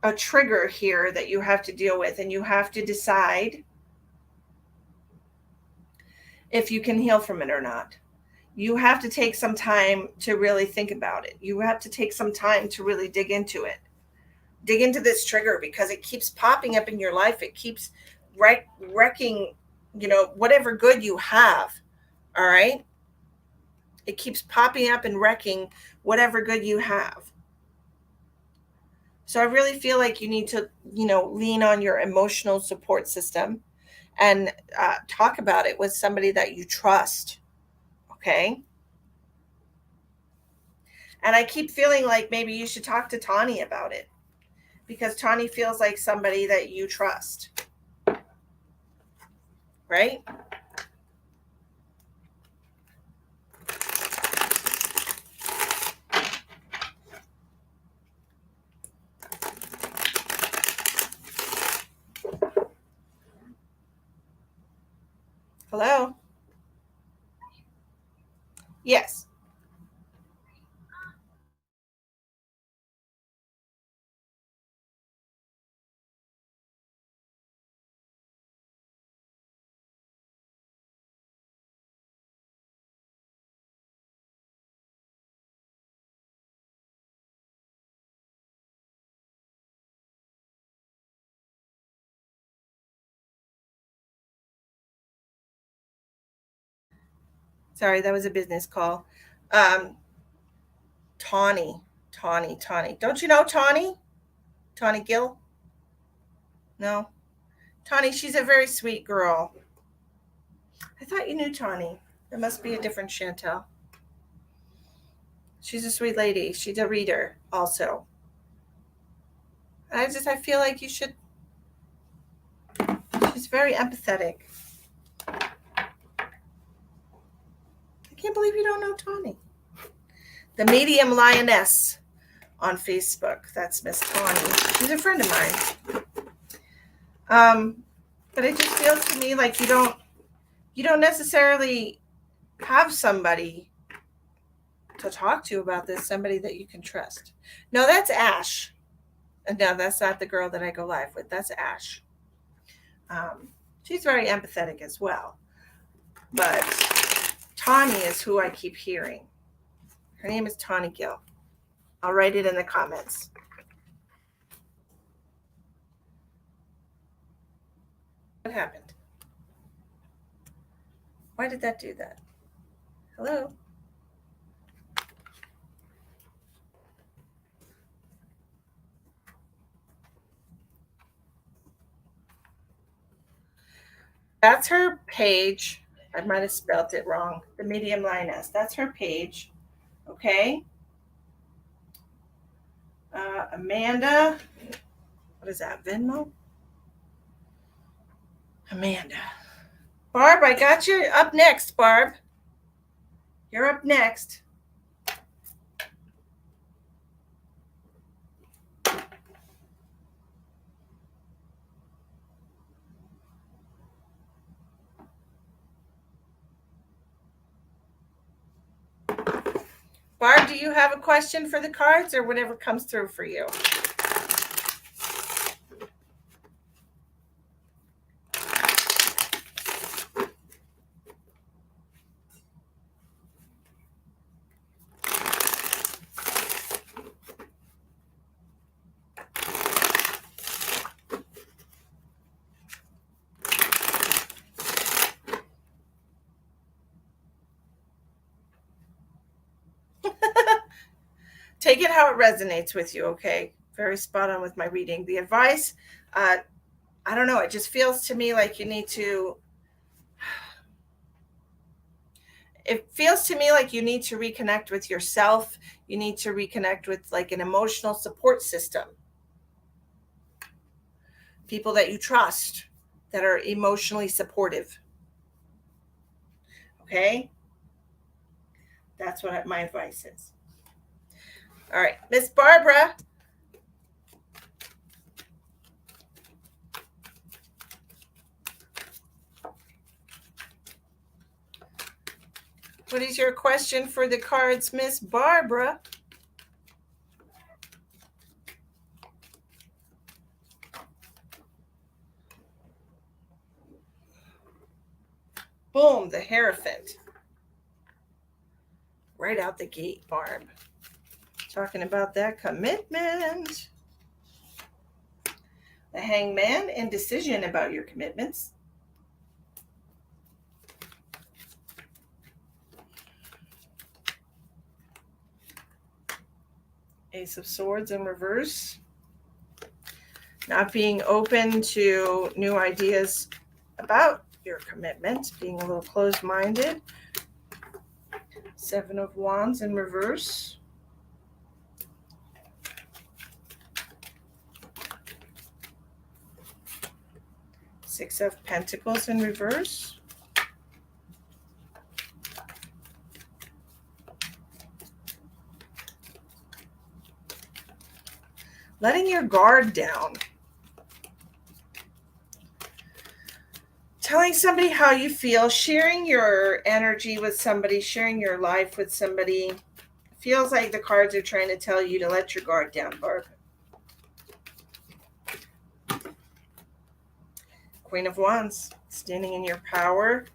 a trigger here that you have to deal with, and you have to decide if you can heal from it or not. You have to take some time to really think about it. You have to take some time to really dig into it. Dig into this trigger because it keeps popping up in your life. It keeps wrecking, whatever good you have. All right. It keeps popping up and wrecking whatever good you have. So I really feel like you need to, lean on your emotional support system and talk about it with somebody that you trust. Okay. And I keep feeling like maybe you should talk to Tawny about it, because Tawny feels like somebody that you trust. Right? Hello? Yes. Sorry, that was a business call. Um, Tawny, Tawny. Don't you know Tawny? Tawny Gill? No. Tawny, she's a very sweet girl. I thought you knew Tawny. It must be a different Chantel. She's a sweet lady. She's a reader also. I feel like you should. She's very empathetic. I can't believe you don't know Tawny. The Medium Lioness on Facebook. That's Miss Tawny. She's a friend of mine. But it just feels to me like you don't necessarily have somebody to talk to about this, somebody that you can trust. No, that's Ash. No, that's not the girl that I go live with. That's Ash. She's very empathetic as well. But Tawny is who I keep hearing. Her name is Tawny Gill. I'll write it in the comments. What happened? Why did that do that? Hello? That's her page. I might have spelled it wrong. The Medium Lioness. That's her page. Okay. Amanda. What is that? Venmo? Amanda. Barb, I got you up next, Barb. You're up next. Barb, do you have a question for the cards or whatever comes through for you? Take it how it resonates with you, okay? Very spot on with my reading. The advice, I don't know, it just feels to me like you need to, it feels to me like you need to reconnect with yourself. You need to reconnect with like an emotional support system. People that you trust that are emotionally supportive. Okay? That's what my advice is. All right, Miss Barbara. What is your question for the cards, Miss Barbara? Boom, the Hierophant. Right out the gate, Barb. Talking about that commitment. The Hangman, indecision about your commitments. Ace of Swords in reverse. Not being open to new ideas about your commitment, being a little closed-minded. Seven of Wands in reverse. Six of Pentacles in reverse. Letting your guard down. Telling somebody how you feel, sharing your energy with somebody, sharing your life with somebody. Feels like the cards are trying to tell you to let your guard down, Barb. Queen of Wands, standing in your power.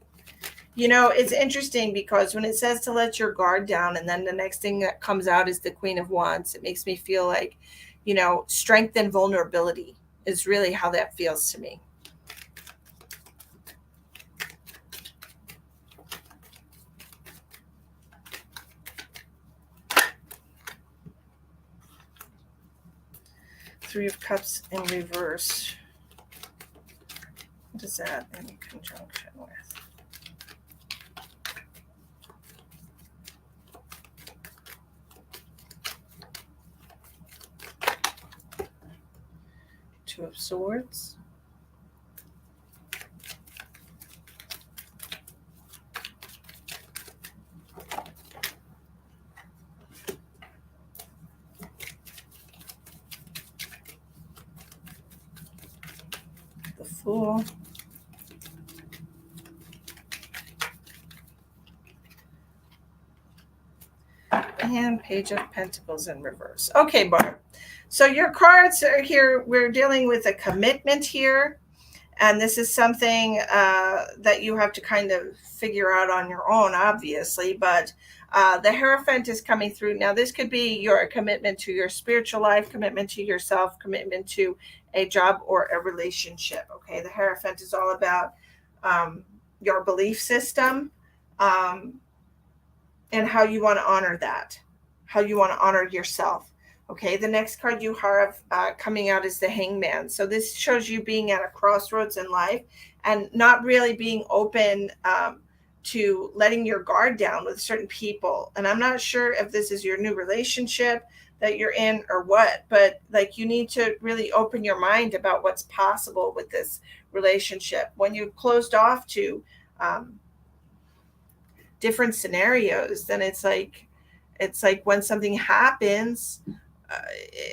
You know, it's interesting because when it says to let your guard down and then the next thing that comes out is the Queen of Wands, it makes me feel like, you know, strength and vulnerability is really how that feels to me. Three of Cups in reverse. What is that in conjunction with? Two of Swords. The Fool. And Page of Pentacles in reverse. Okay, Barb. So your cards are here. We're dealing with a commitment here. And this is something that you have to kind of figure out on your own, obviously. But the Hierophant is coming through. Now, this could be your commitment to your spiritual life, commitment to yourself, commitment to a job or a relationship. Okay, the Hierophant is all about your belief system and how you want to honor that, how you want to honor yourself. Okay, the next card you have coming out is the Hangman. So this shows you being at a crossroads in life and not really being open to letting your guard down with certain people. And I'm not sure if this is your new relationship that you're in or what, but like you need to really open your mind about what's possible with this relationship. When you're closed off to different scenarios, then it's like when something happens,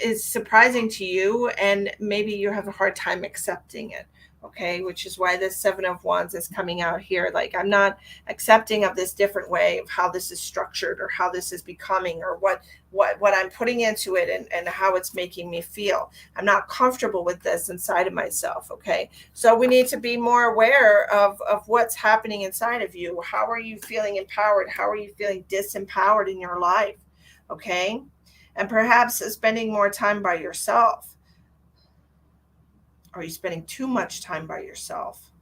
is surprising to you and maybe you have a hard time accepting it. Okay, which is why this Seven of Wands is coming out here. Like, I'm not accepting of this different way of how this is structured or how this is becoming or what I'm putting into it and how it's making me feel. I'm not comfortable with this inside of myself. Okay, so we need to be more aware of what's happening inside of you. How are you feeling empowered? How are you feeling disempowered in your life? Okay, and perhaps spending more time by yourself. Are you spending too much time by yourself?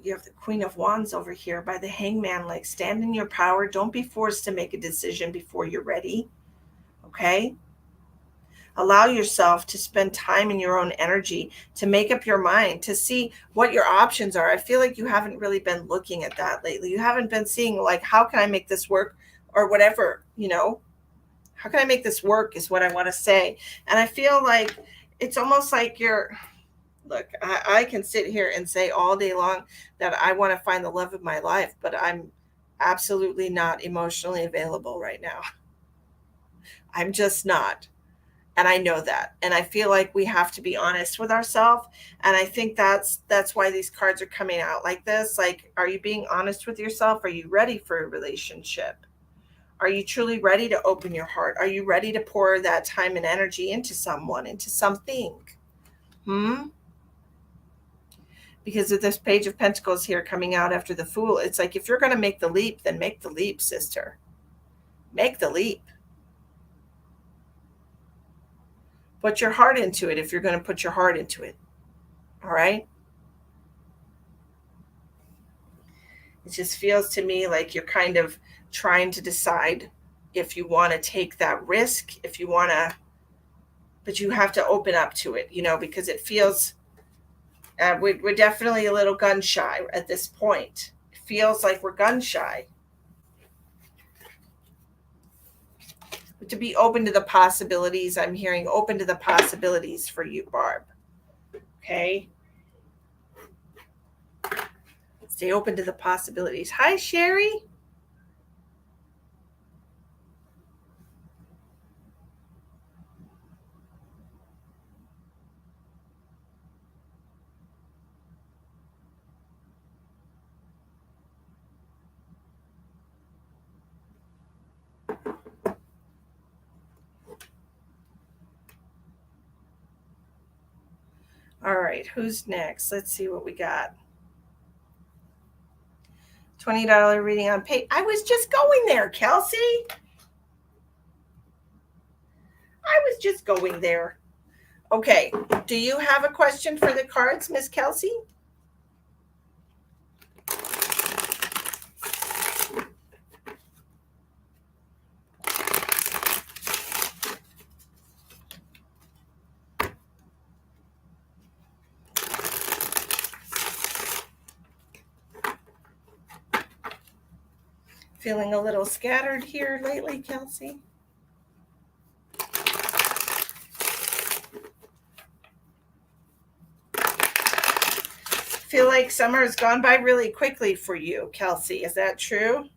You have the Queen of Wands over here by the Hangman. Like, stand in your power. Don't be forced to make a decision before you're ready. Okay? Allow yourself to spend time in your own energy, to make up your mind, to see what your options are. I feel like you haven't really been looking at that lately. You haven't been seeing, like, how can I make this work or whatever, you know? How can I make this work is what I want to say. And I feel like it's almost like look, I can sit here and say all day long that I want to find the love of my life, but I'm absolutely not emotionally available right now. I'm just not. And I know that. And I feel like we have to be honest with ourselves. And I think that's why these cards are coming out like this. Like, are you being honest with yourself? Are you ready for a relationship? Are you truly ready to open your heart? Are you ready to pour that time and energy into someone, into something? Because of this Page of Pentacles here coming out after the Fool, it's like, if you're going to make the leap, then make the leap, sister. Make the leap. Put your heart into it if you're going to put your heart into it. All right? It just feels to me like you're kind of trying to decide if you want to take that risk, if you want to, but you have to open up to it, because it feels we're definitely a little gun shy at this point. It feels like we're gun shy. But to be open to the possibilities, I'm hearing open to the possibilities for you, Barb. Okay? Stay open to the possibilities. Hi, Sherry. All right, who's next? Let's see what we got. $20 reading on pay. I was just going there, Kelsey. I was just going there. Okay, do you have a question for the cards, Miss Kelsey? Feeling a little scattered here lately, Kelsey? Feel like summer has gone by really quickly for you, Kelsey. Is that true?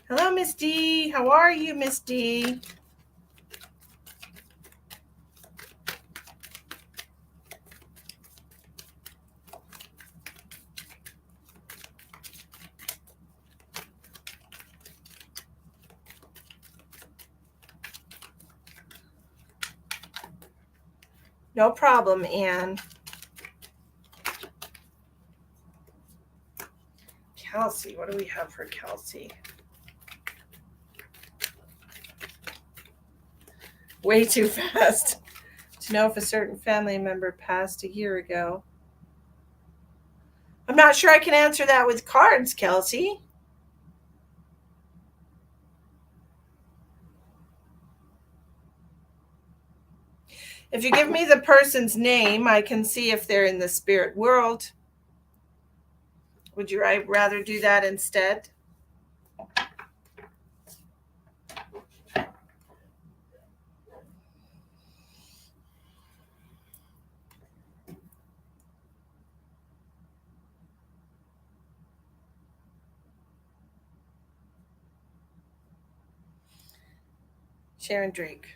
Hello, Miss D. How are you, Miss D? No problem, Anne. Kelsey, what do we have for Kelsey? Way too fast to know if a certain family member passed a year ago. I'm not sure I can answer that with cards, Kelsey. If you give me the person's name, I can see if they're in the spirit world. Would you rather do that instead? Sharon Drake.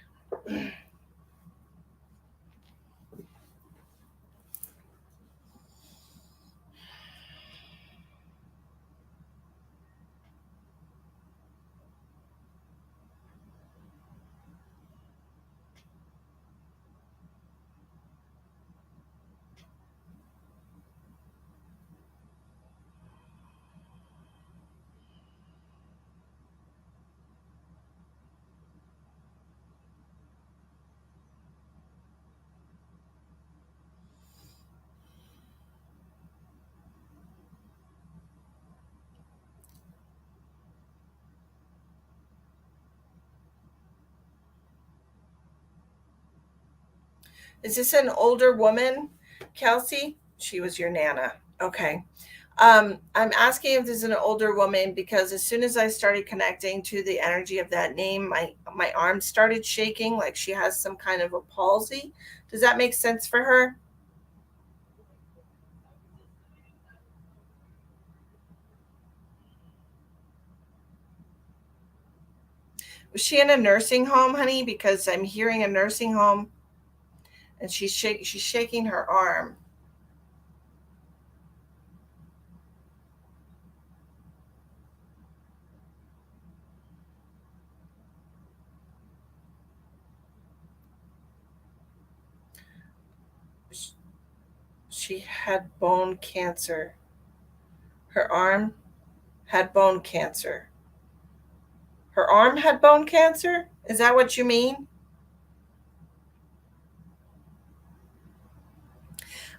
Is this an older woman, Kelsey? She was your Nana. Okay. I'm asking if this is an older woman because as soon as I started connecting to the energy of that name, my arms started shaking like she has some kind of a palsy. Does that make sense for her? Was she in a nursing home, honey? Because I'm hearing a nursing home, and she's shaking her arm. She had bone cancer. Her arm. had bone cancer. Her arm had bone cancer? Is that what you mean?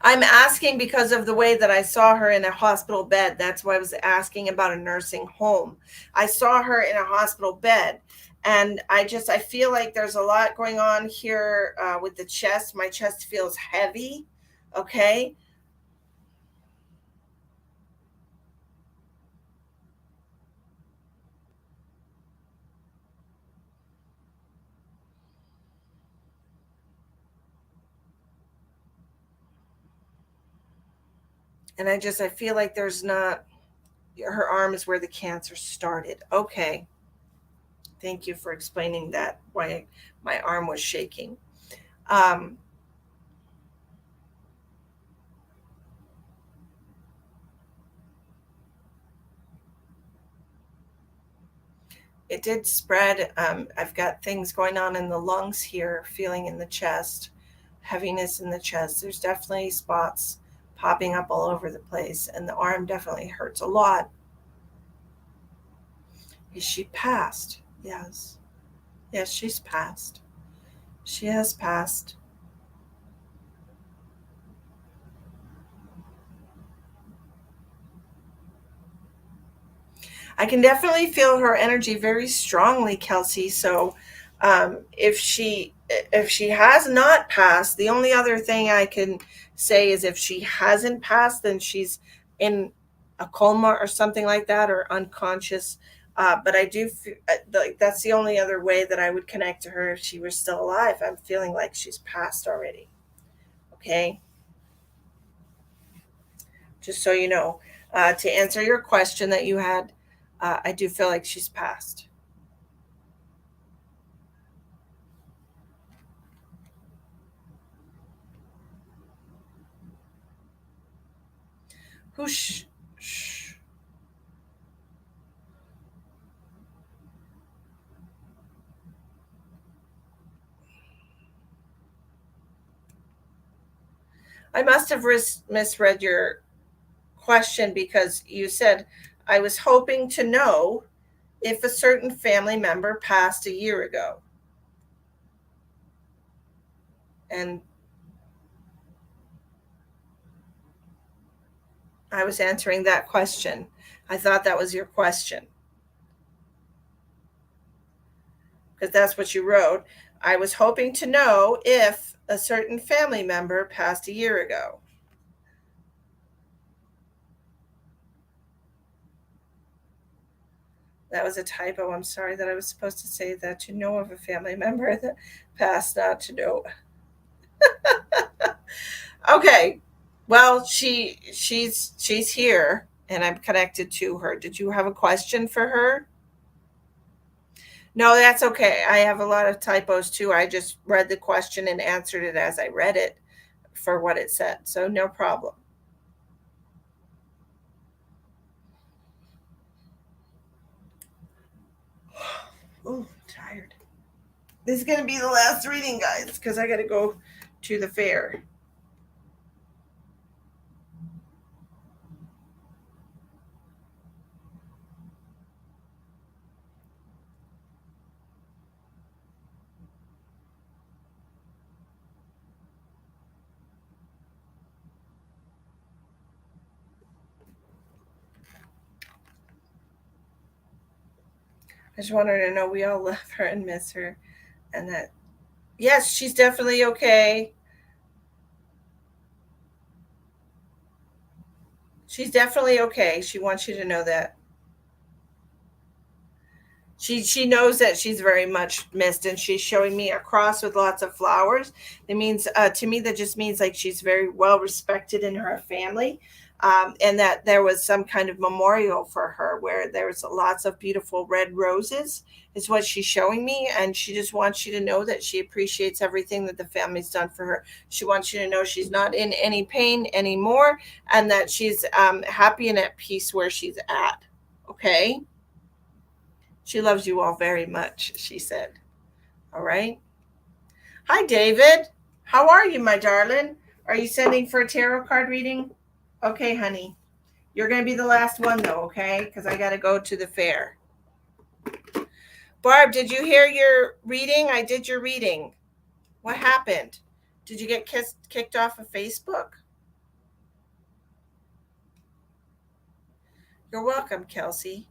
I'm asking because of the way that I saw her in a hospital bed. That's why I was asking about a nursing home. I saw her in a hospital bed, and I feel like there's a lot going on here with the chest. My chest feels heavy. Okay. And I feel like there's not, her arm is where the cancer started. Okay. Thank you for explaining that, why my arm was shaking. Um, it did spread. I've got things going on in the lungs here, feeling in the chest, heaviness in the chest. There's definitely spots popping up all over the place, and the arm definitely hurts a lot. Is she passed? Yes. Yes, she's passed. She has passed. I can definitely feel her energy very strongly, Kelsey. So, if she has not passed, the only other thing I can say is if she hasn't passed, then she's in a coma or something like that, or unconscious. But I do feel like that's the only other way that I would connect to her if she was still alive. I'm feeling like she's passed already. Okay, just so you know, to answer your question that you had, I do feel like she's passed. Whoosh. Shh. I must have misread your question because you said, I was hoping to know if a certain family member passed a year ago. And I was answering that question. I thought that was your question because that's what you wrote. I was hoping to know if a certain family member passed a year ago. That was a typo. I'm sorry that I was supposed to say that to know of a family member that passed, not to know. Okay. Well, she's here and I'm connected to her. Did you have a question for her? No, that's okay. I have a lot of typos too. I just read the question and answered it as I read it for what it said. So no problem. Oh, tired. This is going to be the last reading, guys, because I got to go to the fair. I just want her to know we all love her and miss her, and that, yes, she's definitely okay. She's definitely okay. She wants you to know that. She knows that she's very much missed, and she's showing me a cross with lots of flowers. It means, to me, that just means like she's very well respected in her family, and that there was some kind of memorial for her where there's lots of beautiful red roses is what she's showing me, and she just wants you to know that she appreciates everything that the family's done for her. She wants you to know she's not in any pain anymore, and that she's happy and at peace where she's at. Okay. She loves you all very much, she said. All right. Hi, David. How are you, my darling? Are you sending for a tarot card reading? Okay, honey. You're going to be the last one, though, okay? Because I got to go to the fair. Barb, did you hear your reading? I did your reading. What happened? Did you get kicked off of Facebook? You're welcome, Kelsey.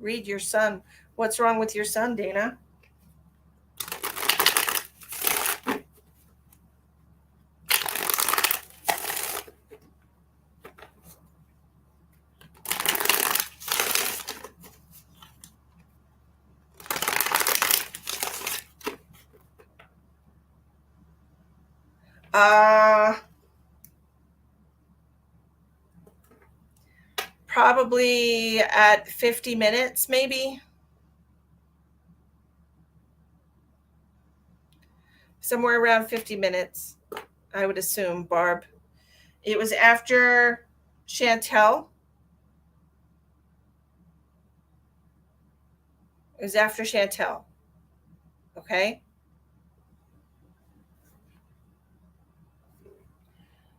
Read your son. What's wrong with your son, Dana? Probably at 50 minutes, maybe. Somewhere around 50 minutes, I would assume, Barb. It was after Chantel. It was after Chantel. Okay?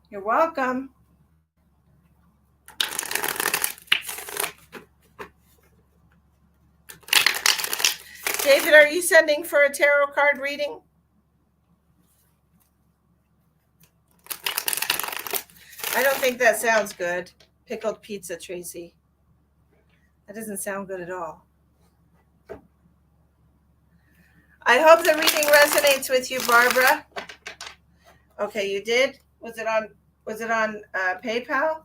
You're welcome. David, are you sending for a tarot card reading? I don't think that sounds good. Pickled pizza, Tracy. That doesn't sound good at all. I hope the reading resonates with you, Barbara. Okay, you did? Was it on PayPal?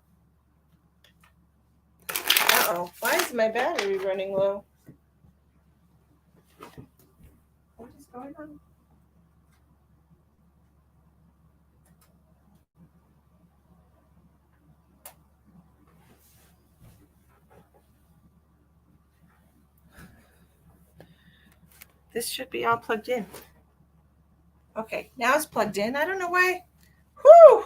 Uh-oh. Why is my battery running low? What is going on? This should be all plugged in. Okay, now it's plugged in. I don't know why. Whew!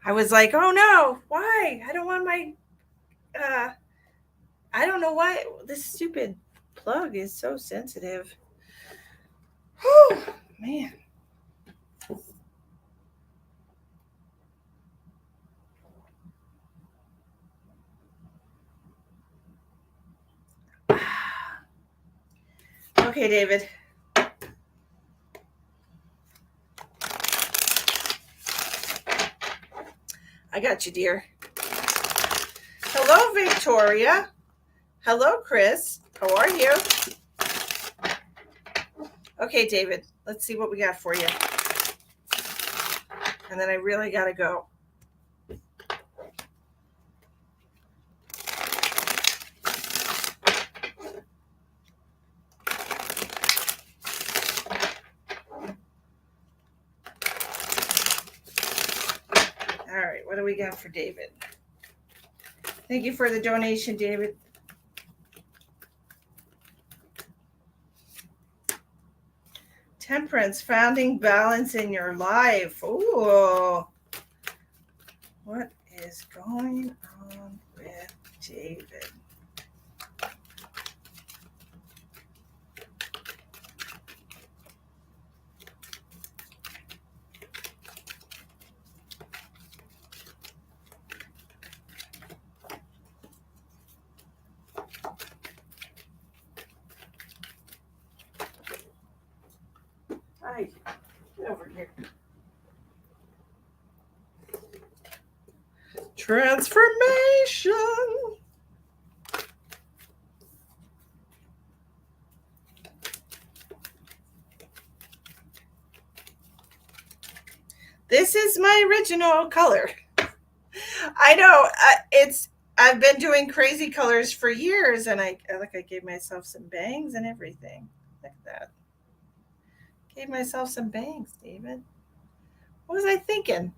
I was like, oh no, why? I don't want my, I don't know why this stupid plug is so sensitive. Whew, man. Okay, David. I got you, dear. Hello, Victoria. Hello, Chris. How are you? Okay, David, let's see what we got for you. And then I really got to go. All right, what do we got for David? Thank you for the donation, David. Temperance, finding balance in your life. Ooh. What is going on with David? Hi, get over here. Transformation. This is my original color. I know I've been doing crazy colors for years, and I gave myself some bangs and everything. Look at that. Gave myself some bangs, David. What was I thinking?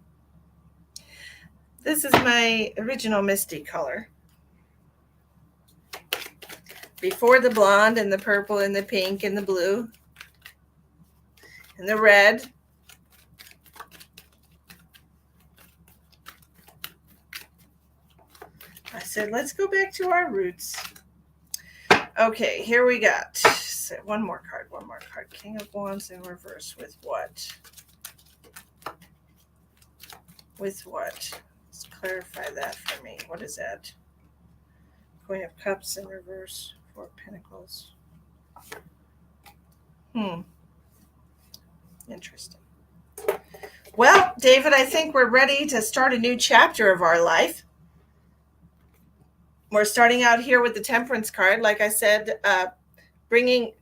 This is my original Misty color. Before the blonde and the purple and the pink and the blue and the red. I said, let's go back to our roots. Okay, here we got one more card. King of Wands in reverse with what? With what? Let's clarify that for me. What is that? Queen of Cups in reverse. Four of Pentacles. Interesting. Well, David, I think we're ready to start a new chapter of our life. We're starting out here with the Temperance card. Like I said, bringing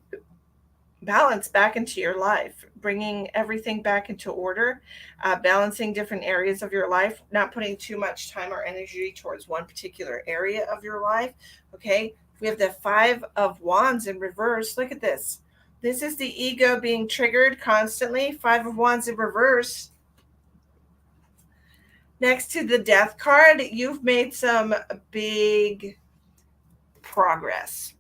balance back into your life, bringing everything back into order, balancing different areas of your life, not putting too much time or energy towards one particular area of your life. Okay. We have the Five of Wands in reverse. Look at this. This is the ego being triggered constantly. Five of Wands in reverse. Next to the Death card, you've made some big progress.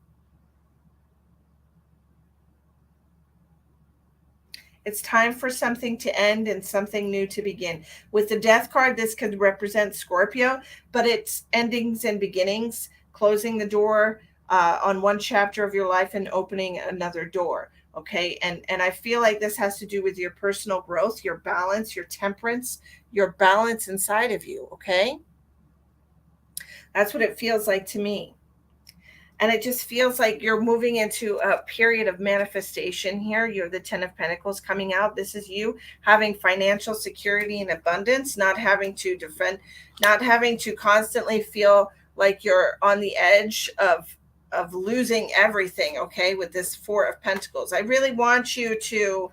It's time for something to end and something new to begin. With the Death card, this could represent Scorpio, but it's endings and beginnings, closing the door on one chapter of your life and opening another door. Okay. And I feel like this has to do with your personal growth, your balance, your temperance, your balance inside of you. Okay. That's what it feels like to me. And it just feels like you're moving into a period of manifestation here. You're the 10 of Pentacles coming out. This is you having financial security and abundance, not having to defend, not having to constantly feel like you're on the edge of losing everything. Okay, with this Four of Pentacles, I really want you to,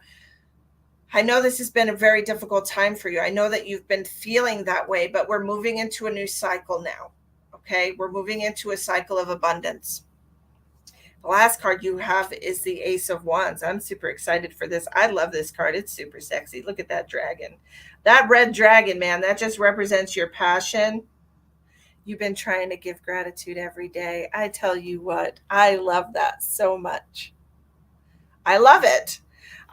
I know this has been a very difficult time for you. I know that you've been feeling that way, but we're moving into a new cycle now. Okay, we're moving into a cycle of abundance. The last card you have is the Ace of Wands. I'm super excited for this. I love this card. It's super sexy. Look at that dragon. That red dragon, man, that just represents your passion. You've been trying to give gratitude every day. I tell you what, I love that so much. I love it.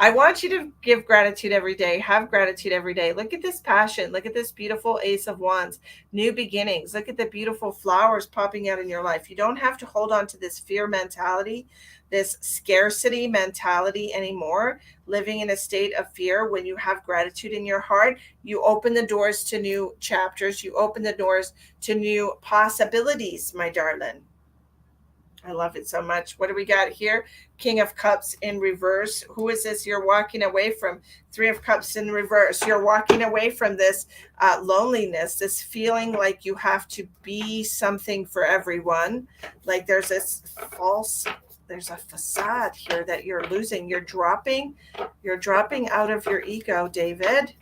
I want you to give gratitude every day, have gratitude every day. Look at this passion. Look at this beautiful Ace of Wands, new beginnings. Look at the beautiful flowers popping out in your life. You don't have to hold on to this fear mentality, this scarcity mentality anymore, living in a state of fear. When you have gratitude in your heart, you open the doors to new chapters. You open the doors to new possibilities, my darling. I love it so much. What do we got here? King of Cups in reverse. Who is this you're walking away from? Three of Cups in reverse. You're walking away from this loneliness, this feeling like you have to be something for everyone. Like there's this there's a facade here that you're losing. You're dropping out of your ego, David.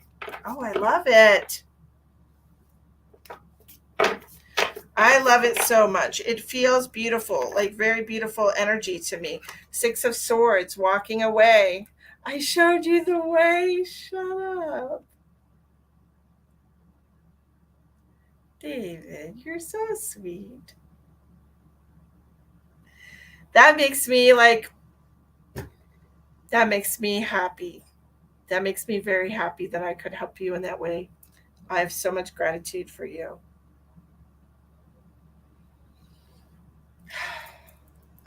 Oh, I love it. I love it so much. It feels beautiful, like very beautiful energy to me. Six of Swords, walking away. I showed you the way. Shut up. David, you're so sweet. That makes me happy. That makes me very happy that I could help you in that way. I have so much gratitude for you.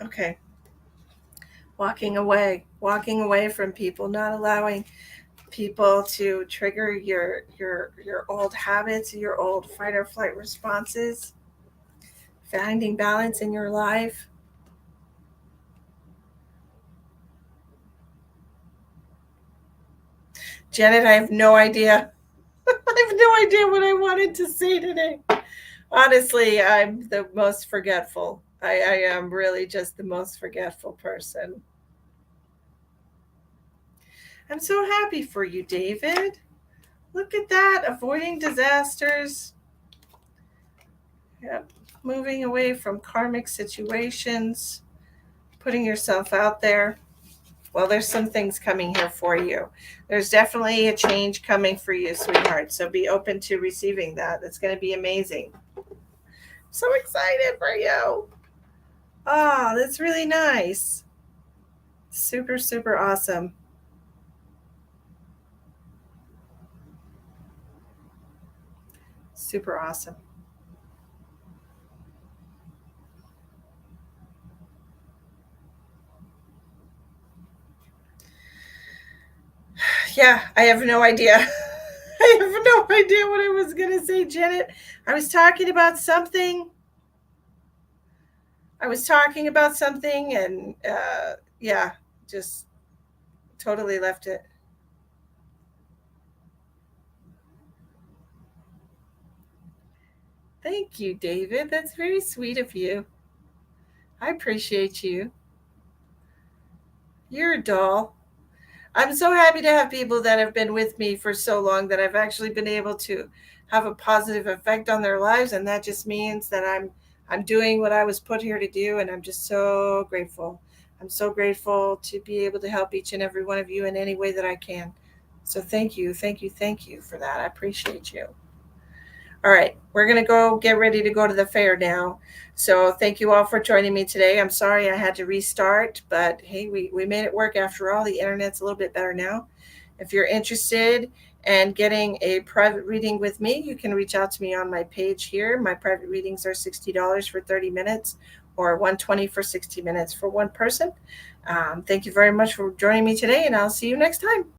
Okay. Walking away from people, not allowing people to trigger your old habits, your old fight or flight responses, finding balance in your life. Janet, I have no idea. I have no idea what I wanted to say today. Honestly, I'm the most forgetful. I am really just the most forgetful person. I'm so happy for you, David. Look at that. Avoiding disasters. Yep. Moving away from karmic situations. Putting yourself out there. Well, there's some things coming here for you. There's definitely a change coming for you, sweetheart. So be open to receiving that. It's going to be amazing. So excited for you. Oh, that's really nice. Super, super awesome. Super awesome. Yeah, I have no idea. I have no idea what I was going to say, Janet. I was talking about something. And yeah, just totally left it. Thank you, David. That's very sweet of you. I appreciate you. You're a doll. I'm so happy to have people that have been with me for so long that I've actually been able to have a positive effect on their lives, and that just means that I'm doing what I was put here to do, and I'm just so grateful. I'm so grateful to be able to help each and every one of you in any way that I can. So thank you, thank you, thank you for that. I appreciate you. All right, we're going to go get ready to go to the fair now. So thank you all for joining me today. I'm sorry I had to restart, but hey, we made it work after all. The internet's a little bit better now. If you're interested in getting a private reading with me, you can reach out to me on my page here. My private readings are $60 for 30 minutes or $120 for 60 minutes for one person. Thank you very much for joining me today, and I'll see you next time.